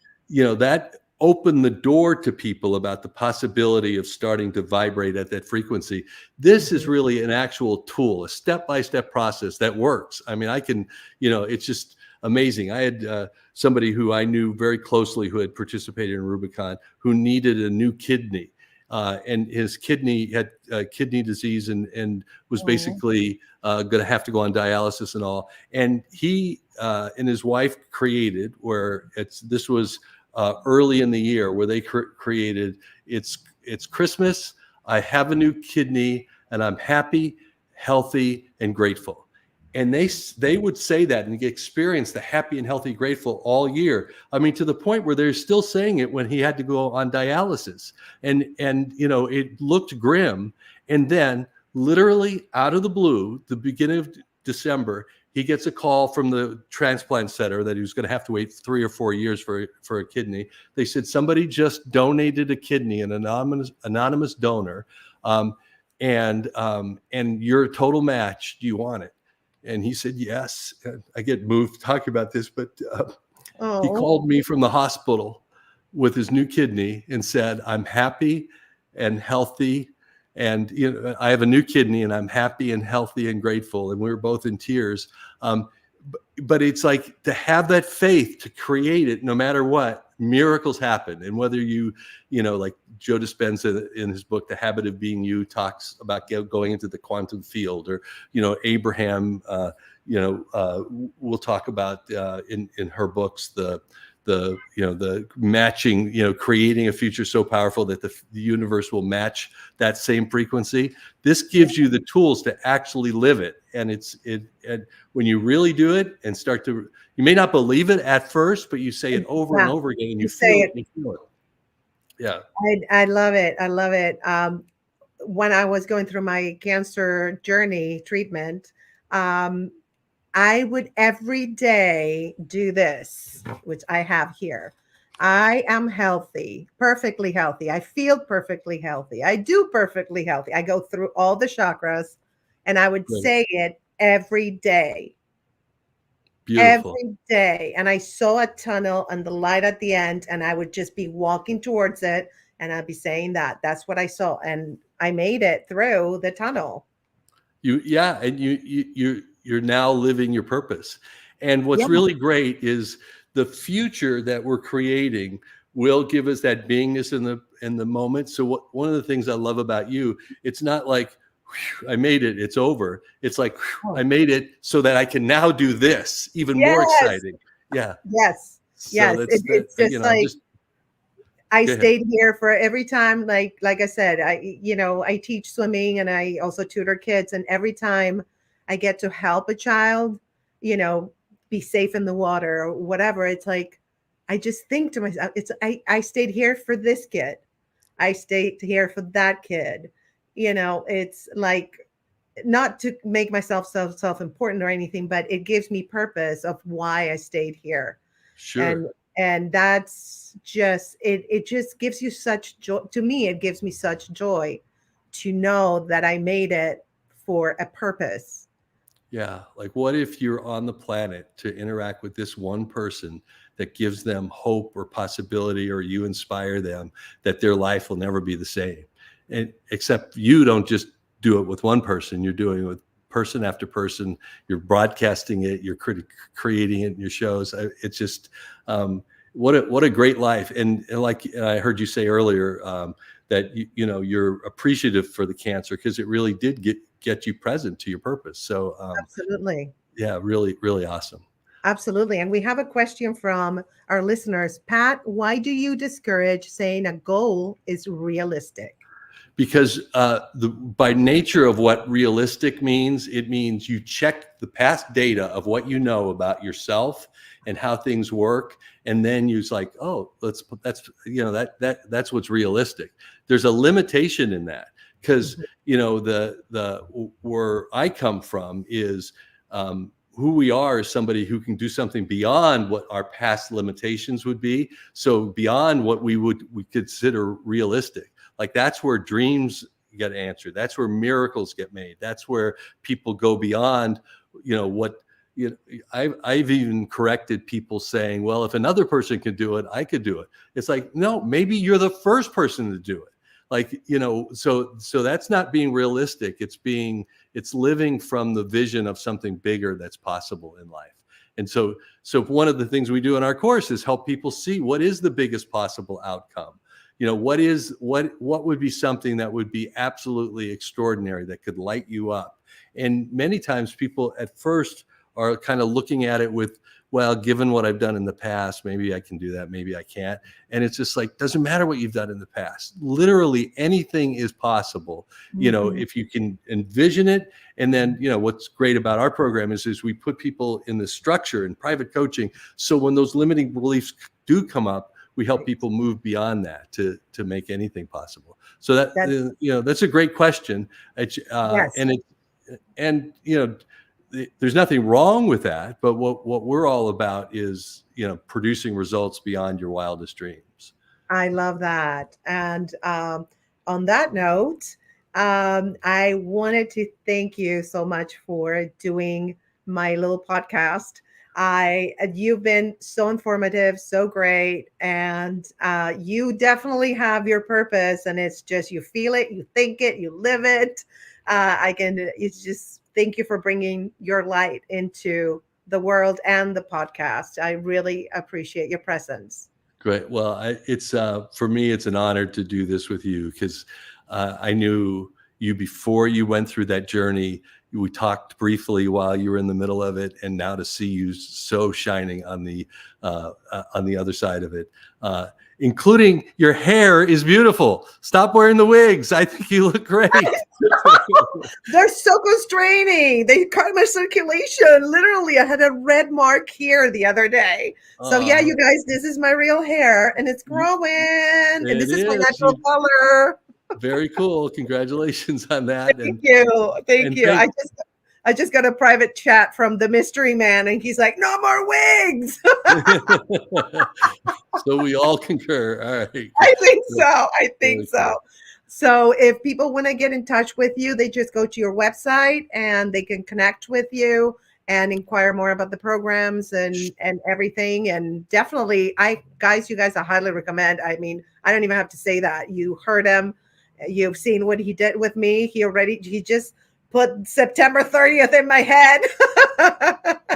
that opened the door to people about the possibility of starting to vibrate at that frequency. This is Mhm. really an actual tool, a step-by-step process that works. I mean, I can, it's just amazing. I had somebody who I knew very closely who had participated in Rubicon who needed a new kidney. And his kidney had kidney disease and was Oh, basically going to have to go on dialysis and all. And he and his wife created this was early in the year where they created it's Christmas. I have a new kidney and I'm happy, healthy, and grateful. And they would say that and experience the happy and healthy, grateful all year. I mean, to the point where they're still saying it when he had to go on dialysis, and it looked grim. And then, literally out of the blue, the beginning of December, he gets a call from the transplant center that he was going to have to wait 3 or 4 years for a kidney. They said somebody just donated a kidney, an anonymous donor, and you're a total match. Do you want it? And he said, yes. And I get moved talking about this, but he oh, called me from the hospital with his new kidney and said, I'm happy and healthy. And I have a new kidney and I'm happy and healthy and grateful. And we were both in tears. But it's like to have that faith to create it, no matter what, miracles happen. And whether like Joe Dispenza in his book, The Habit of Being You, talks about going into the quantum field, or, Abraham, we'll talk about in her books, the matching, creating a future so powerful that the universe will match that same frequency. This gives you the tools to actually live it. And and when you really do it and you may not believe it at first, but you say it over and yeah. over again and You you say feel it. it. You feel it. Yeah. I love it. I love it. When I was going through my cancer journey treatment, um, I would every day do this, which I have here. I am healthy, perfectly healthy. I feel perfectly healthy. I do perfectly healthy. I go through all the chakras and I would Great. say it every day, Beautiful. every day. And I saw a tunnel and the light at the end, and I would just be walking towards it and I'd be saying that. That's what I saw. And I made it through the tunnel. And you're now living your purpose. And Yeah. what's really great is the future that we're creating will give us that beingness in the moment. So one of the things I love about you, it's not like, I made it, it's over. It's like, I Oh, made it so that I can now do this, even more yes. exciting. Yeah. Yes. So Yes. It's just like, just I go ahead. stayed here for every time, like I said, I teach swimming and I also tutor kids. And every time I get to help a child, you know, be safe in the water or whatever, it's like I just think to myself, I stayed here for this kid. I stayed here for that kid. It's like not to make myself self-important or anything, but it gives me purpose of why I stayed here. and Sure. and that's just it just gives you such joy. To me, it gives me such joy to know that I made it for a purpose. Yeah. Like, what if you're on the planet to interact with this one person that gives them hope or possibility, or you inspire them that their life will never be the same? And except you don't just do it with one person, you're doing it with person after person. You're broadcasting it, you're creating it in your shows. It's just, what a great life. And like I heard you say earlier, that you're appreciative for the cancer because it really did get you present to your purpose. So Absolutely. yeah, really, really awesome. Absolutely. And we have a question from our listeners. Pat, why do you discourage saying a goal is realistic? Because by nature of what realistic means, it means you check the past data of what you know about yourself and how things work, and then you're like, oh, that's what's realistic. There's a limitation in that because Mhm. the where I come from is who we are is somebody who can do something beyond what our past limitations would be. So beyond what we consider realistic. Like that's where dreams get answered. That's where miracles get made. That's where people go beyond, what I've even corrected people saying, well, if another person could do it, I could do it. It's like, no, maybe you're the first person to do it. Like, so that's not being realistic. It's living from the vision of something bigger that's possible in life. And so one of the things we do in our course is help people see what is the biggest possible outcome. What would be something that would be absolutely extraordinary that could light you up. And many times people at first are kind of looking at it with, well, given what I've done in the past, maybe I can do that, maybe I can't. And it's just like, doesn't matter what you've done in the past. Literally anything is possible, Mhm. if you can envision it. And then, what's great about our program is we put people in the structure in private coaching. So when those limiting beliefs do come up, we help Right. people move beyond that to make anything possible. So that, That's that's a great question. yes. And there's nothing wrong with that, but what we're all about is producing results beyond your wildest dreams. I love that. And on that note, I wanted to thank you so much for doing my little podcast. You've been so informative, so great, and you definitely have your purpose. And it's just you feel it, you think it, you live it. I can. It's just thank you for bringing your light into the world and the podcast. I really appreciate your presence. Great. Well, it's for me, it's an honor to do this with you because I knew you before you went through that journey. We talked briefly while you were in the middle of it, and now to see you so shining on the other side of it, including your hair is beautiful. Stop wearing the wigs. I think you look great. They're so constraining. They cut my circulation. Literally, I had a red mark here the other day. So yeah, Uh, you guys, this is my real hair and it's you, growing. And it this is my is. natural color. Very cool. Congratulations on that. Thank you. Thank And you. I just got a private chat from the mystery man and he's like, "No more wigs." so we all concur. All right. I think Good. so. I think Very so. cool. So if people want to get in touch with you, they just go to your website and they can connect with you and inquire more about the programs and everything. And definitely, you guys, I highly recommend. I mean, I don't even have to say that. You heard him. You've seen what he did with me. He just put September 30th in my head.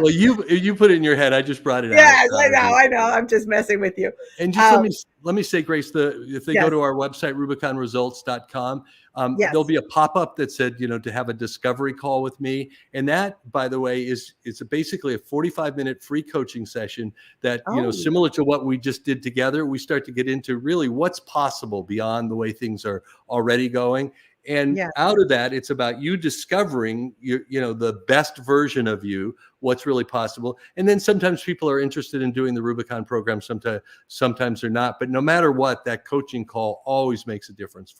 Well, you put it in your head. I just brought it out. Yes, I know. I'm just messing with you. And just let me say, Grace, if they go Yes, to our website, rubiconresults.com, there'll yes. be a pop-up that said, to have a discovery call with me. And that, by the way, it's basically a 45-minute free coaching session that, Oh, similar to what we just did together, we start to get into really what's possible beyond the way things are already going. And yeah. out of that, it's about you discovering the best version of you, what's really possible. And then sometimes people are interested in doing the Rubicon program. Sometimes they're not. But no matter what, that coaching call always makes a difference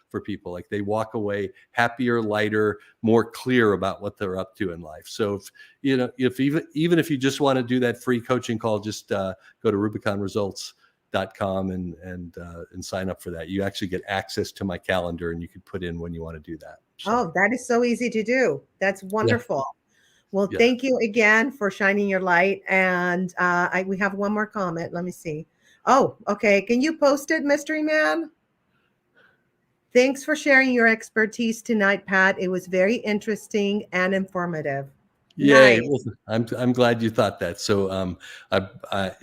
for people. Like they walk away happier, lighter, more clear about what they're up to in life. So if even if you just want to do that free coaching call, just go to rubiconresults.com and sign up for that. You actually get access to my calendar and you can put in when you want to do that. So, Oh, that is so easy to do. That's yeah, wonderful. Well, yeah. thank you again for shining your light. And we have one more comment. Let me see. Oh, okay. Can you post it, Mystery Man? Thanks for sharing your expertise tonight, Pat. It was very interesting and informative. Yay. Nice. Well, I'm glad you thought that. So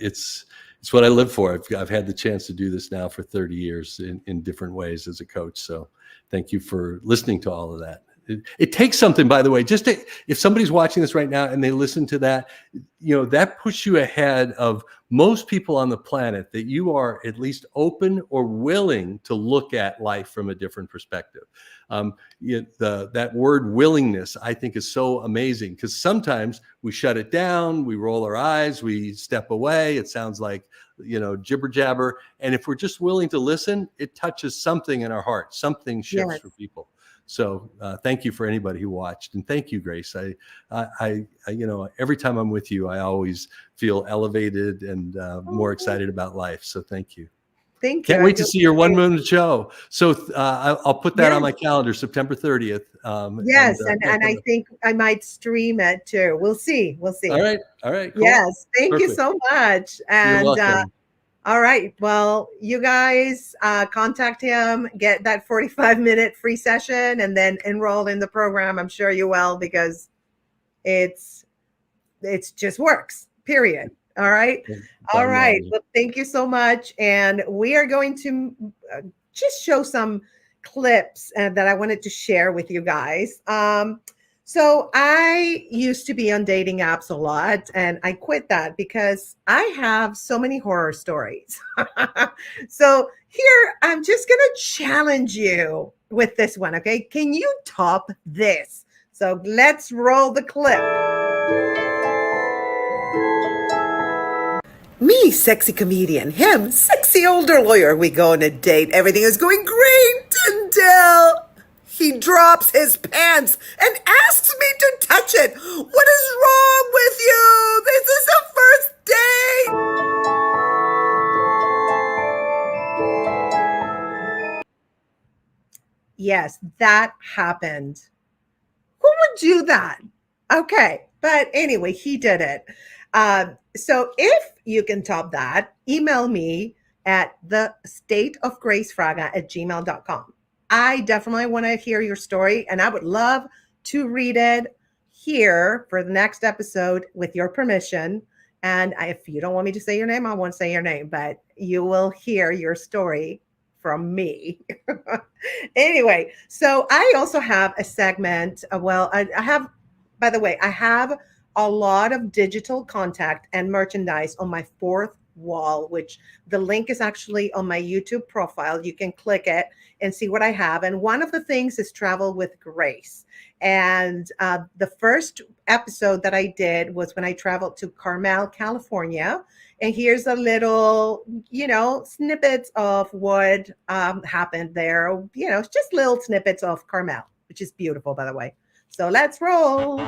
it's what I live for. I've had the chance to do this now for 30 years in different ways as a coach. So thank you for listening to all of that. It takes something, by the way, if somebody's watching this right now and they listen to that, that puts you ahead of most people on the planet, that you are at least open or willing to look at life from a different perspective. That word willingness, I think, is so amazing because sometimes we shut it down, we roll our eyes, we step away. It sounds like, jibber jabber. And if we're just willing to listen, it touches something in our heart. Something shifts Yes. for people. So thank you for anybody who watched, and thank you, Grace. I every time I'm with you, I always feel elevated and more excited about life. So thank you. Thank you. Can't I wait to feel see your the same. 1 minute show. So I'll put that on my Yes. calendar, September 30th. Yes, and Can't I come. think I might stream it too. We'll see. We'll All see. right. All right. Cool. Yes. Thank you Perfect. so much. You're And welcome. all right. Well, you guys contact him, get that 45-minute free session, and then enroll in the program. I'm sure you will, because it's just works. Period. All right. All Bottom right. line. Well, thank you so much. And we are going to just show some clips that I wanted to share with you guys. So I used to be on dating apps a lot, and I quit that because I have so many horror stories. So here, I'm just going to challenge you with this one. Okay. Can you top this? So let's roll the clip. Me, sexy comedian. Him, sexy older lawyer. We go on a date. Everything is going great until he drops his pants and asks me to touch it. What is wrong with you? This is a first date. Yes, that happened. Who would do that? Okay. But anyway, he did it. So if you can top that, email me at thestateofgracefraga@gmail.com. I definitely want to hear your story, and I would love to read it here for the next episode with your permission. And if you don't want me to say your name, I won't say your name, but you will hear your story from me. Anyway, so I also have a segment. I have, by the way, I have a lot of digital contact and merchandise on my fourth wall, which the link is actually on my YouTube profile. You can click it and see what I have. And one of the things is Travel with Grace. And the first episode that I did was when I traveled to Carmel, California. And here's a little, snippets of what happened there. It's just little snippets of Carmel, which is beautiful, by the way. So let's roll.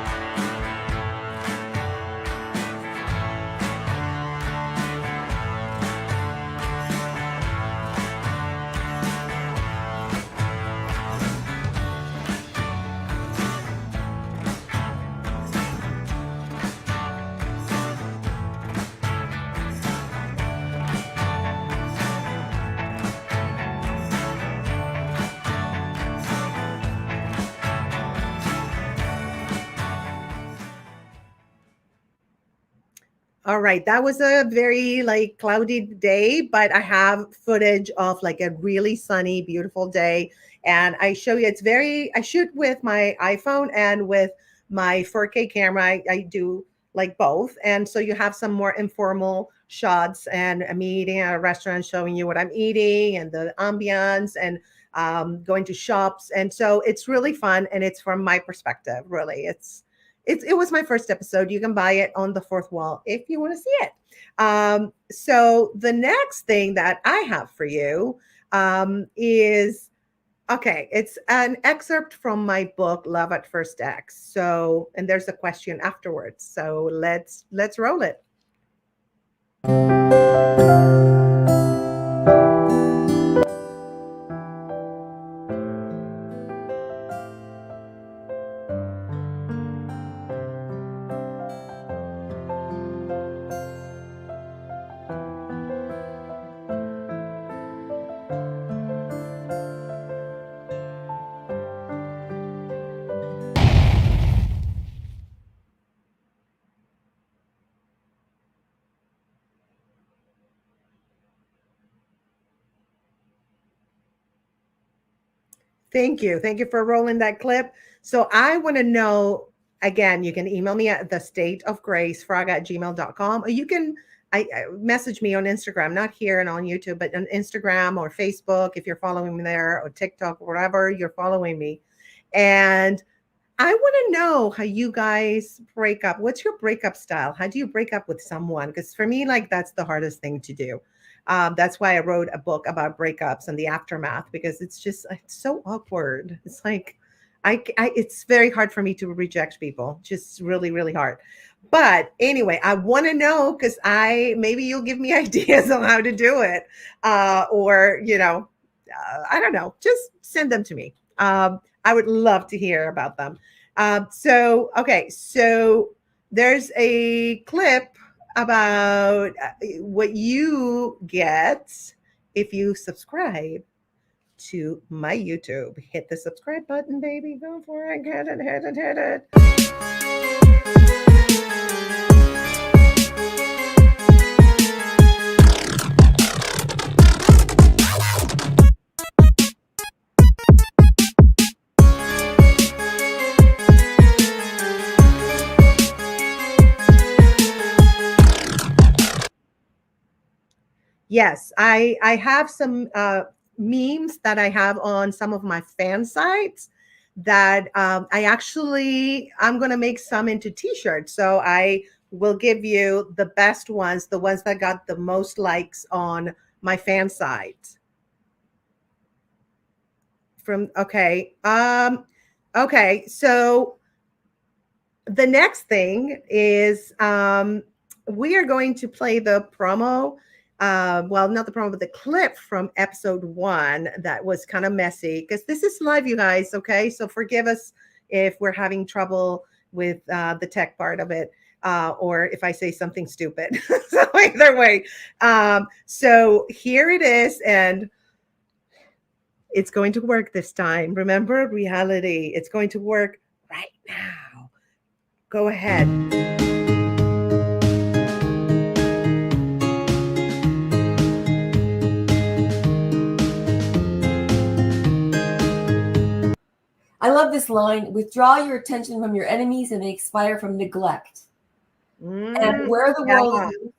All right, that was a very cloudy day, but I have footage of a really sunny, beautiful day. And I show you, I shoot with my iPhone and with my 4K camera. I do both. And so you have some more informal shots and me eating at a restaurant, showing you what I'm eating and the ambiance and going to shops. And so it's really fun. And it's from my perspective, really. It was my first episode. You can buy it on the fourth wall if you want to see it. So the next thing that I have for you is it's an excerpt from my book Love at First X. So, and there's a question afterwards. So let's roll it. Thank you. Thank you for rolling that clip. So I want to know, again, you can email me at thestateofgracefraga@gmail.com, or you can message me on Instagram, not here and on YouTube, but on Instagram or Facebook if you're following me there, or TikTok, or wherever you're following me. And I want to know how you guys break up. What's your breakup style? How do you break up with someone? Because for me, that's the hardest thing to do. That's why I wrote a book about breakups and the aftermath, because it's so awkward. It's it's very hard for me to reject people, just really, really hard. But anyway, I want to know, because maybe you'll give me ideas on how to do it, or I don't know, just send them to me. I would love to hear about them. Okay, so there's a clip about what you get if you subscribe to my YouTube. Hit the subscribe button, baby. Go for it. Hit it, hit it, hit it. Yes, I have some memes that I have on some of my fan sites that I'm going to make some into t-shirts. So I will give you the best ones, the ones that got the most likes on my fan site. Okay, so the next thing is we are going to play the promo. Well, not the promo, but the clip from episode 1 that was kind of messy, because this is live, you guys. Okay, so forgive us if we're having trouble with the tech part of it, or if I say something stupid. So either way, so here it is, and it's going to work this time. Remember, reality. It's going to work right now. Go ahead. I love this line: withdraw your attention from your enemies and they expire from neglect. And where the world is,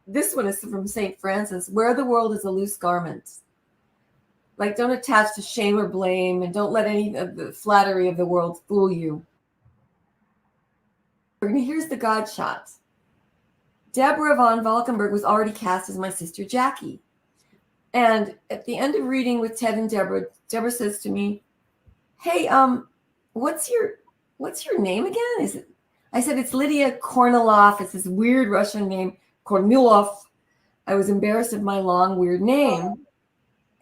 this one is from St. Francis, where the world is a loose garment. Like, don't attach to shame or blame, and don't let any of the flattery of the world fool you. And here's the God shot. Deborah von Valkenburg was already cast as my sister Jackie. And at the end of reading with Ted and Deborah, Deborah says to me, "Hey, what's your name again?" I said, "It's Lydia Kornilov. It's this weird Russian name, Kornilov." I was embarrassed of my long, weird name.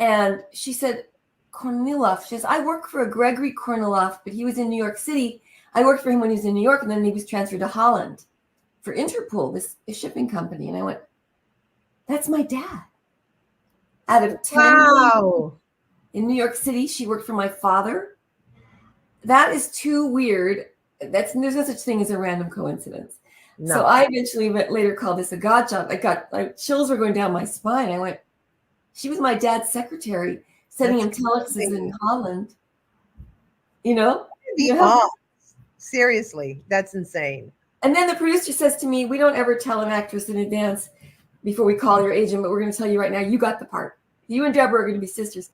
And she said, "Kornilov." She says, "I work for a Gregory Kornilov, but he was in New York City. I worked for him when he was in New York, and then he was transferred to Holland for Interpol, this shipping company." And I went, "That's my dad." Out of 10 in New York City, she worked for my father. That is too weird. There's no such thing as a random coincidence. No. So I eventually later called this a God job. Chills were going down my spine. I went, she was my dad's secretary, sending him telexes in Holland. Seriously, that's insane. And then the producer says to me, "We don't ever tell an actress in advance before we call your agent, but we're going to tell you right now, you got the part. You and Deborah are going to be sisters."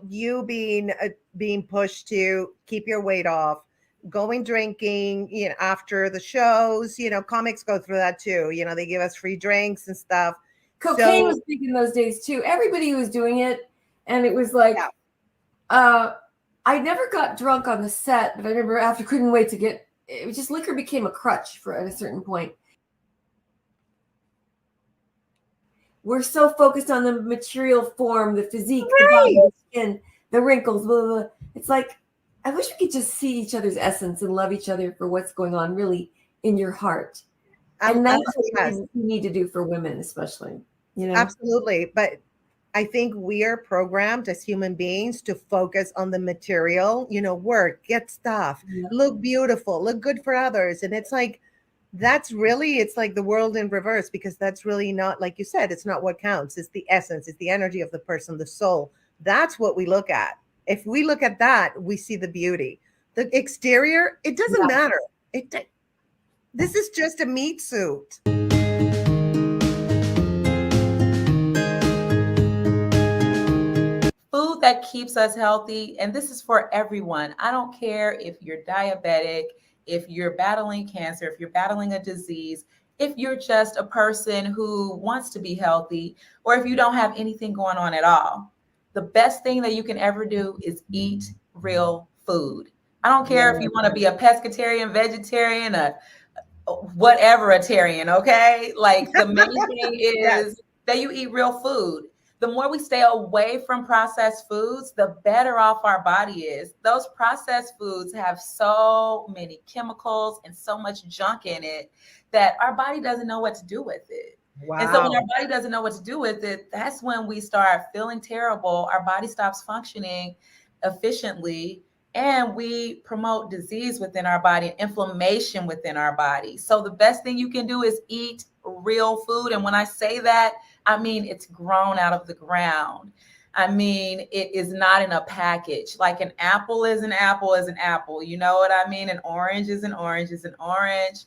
You being pushed to keep your weight off, going drinking, after the shows, comics go through that too. They give us free drinks and stuff. Cocaine was big in those days too. Everybody was doing it. And it was like, I never got drunk on the set, but I remember after couldn't wait to get, it was just liquor became a crutch at a certain point. We're so focused on the material form, the physique, the body, the skin, the wrinkles, blah, blah, blah. It's like, I wish we could just see each other's essence and love each other for what's going on really in your heart. And that's what we need to do for women, especially. Absolutely. But I think we are programmed as human beings to focus on the material, work, get stuff, look beautiful, look good for others. And it's like, it's like the world in reverse, because that's really not, like you said, it's not what counts. It's the essence, it's the energy of the person, the soul. That's what we look at. If we look at that, we see the beauty. The exterior, it doesn't matter. This is just a meat suit. Food that keeps us healthy, and this is for everyone. I don't care if you're diabetic, if you're battling cancer, if you're battling a disease, if you're just a person who wants to be healthy, or if you don't have anything going on at all. The best thing that you can ever do is eat real food. I don't care if you want to be a pescatarian, vegetarian, a whatever-atarian, okay? Like the main thing Yes. is that you eat real food. The more we stay away from processed foods, the better off our body is. Those processed foods have so many chemicals and so much junk in it that our body doesn't know what to do with it. And so when Wow. our body doesn't know what to do with it, that's when we start feeling terrible. Our body stops functioning efficiently, and we promote disease within our body, inflammation within our body. So the best thing you can do is eat real food. And when I say that, I mean it's grown out of the ground. I mean, it is not in a package. Like an apple is an apple is an apple. You know what I mean? An orange is an orange is an orange.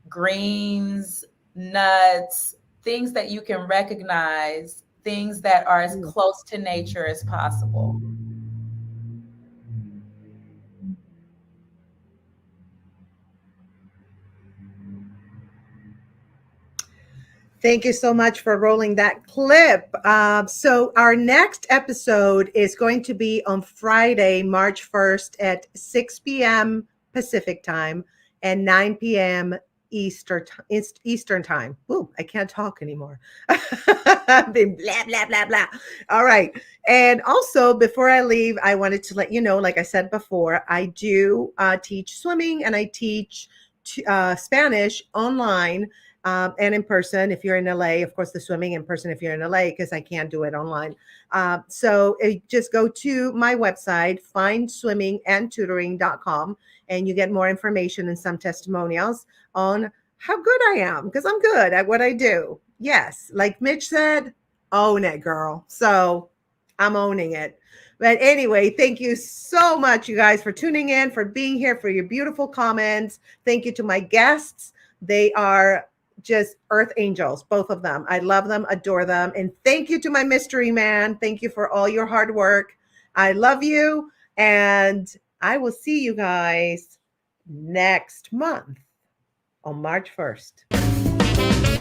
Greens, nuts, things that you can recognize, things that are as close to nature as possible. Thank you so much for rolling that clip. So our next episode is going to be on Friday, March 1st at 6 p.m. Pacific time and 9 p.m. Eastern time. Ooh, I can't talk anymore. I've been blah, blah, blah, blah. All right. And also, before I leave, I wanted to let you know, like I said before, I do teach swimming and I teach Spanish online. And in person, if you're in LA, of course, the swimming in person if you're in LA, because I can't do it online. So just go to my website, findswimmingandtutoring.com, and you get more information and some testimonials on how good I am, because I'm good at what I do. Yes, like Mitch said, own it, girl. So I'm owning it. But anyway, thank you so much, you guys, for tuning in, for being here, for your beautiful comments. Thank you to my guests. They are just earth angels, both of them. I love them, adore them. And thank you to my mystery man. Thank you for all your hard work. I love you. And I will see you guys next month on March 1st.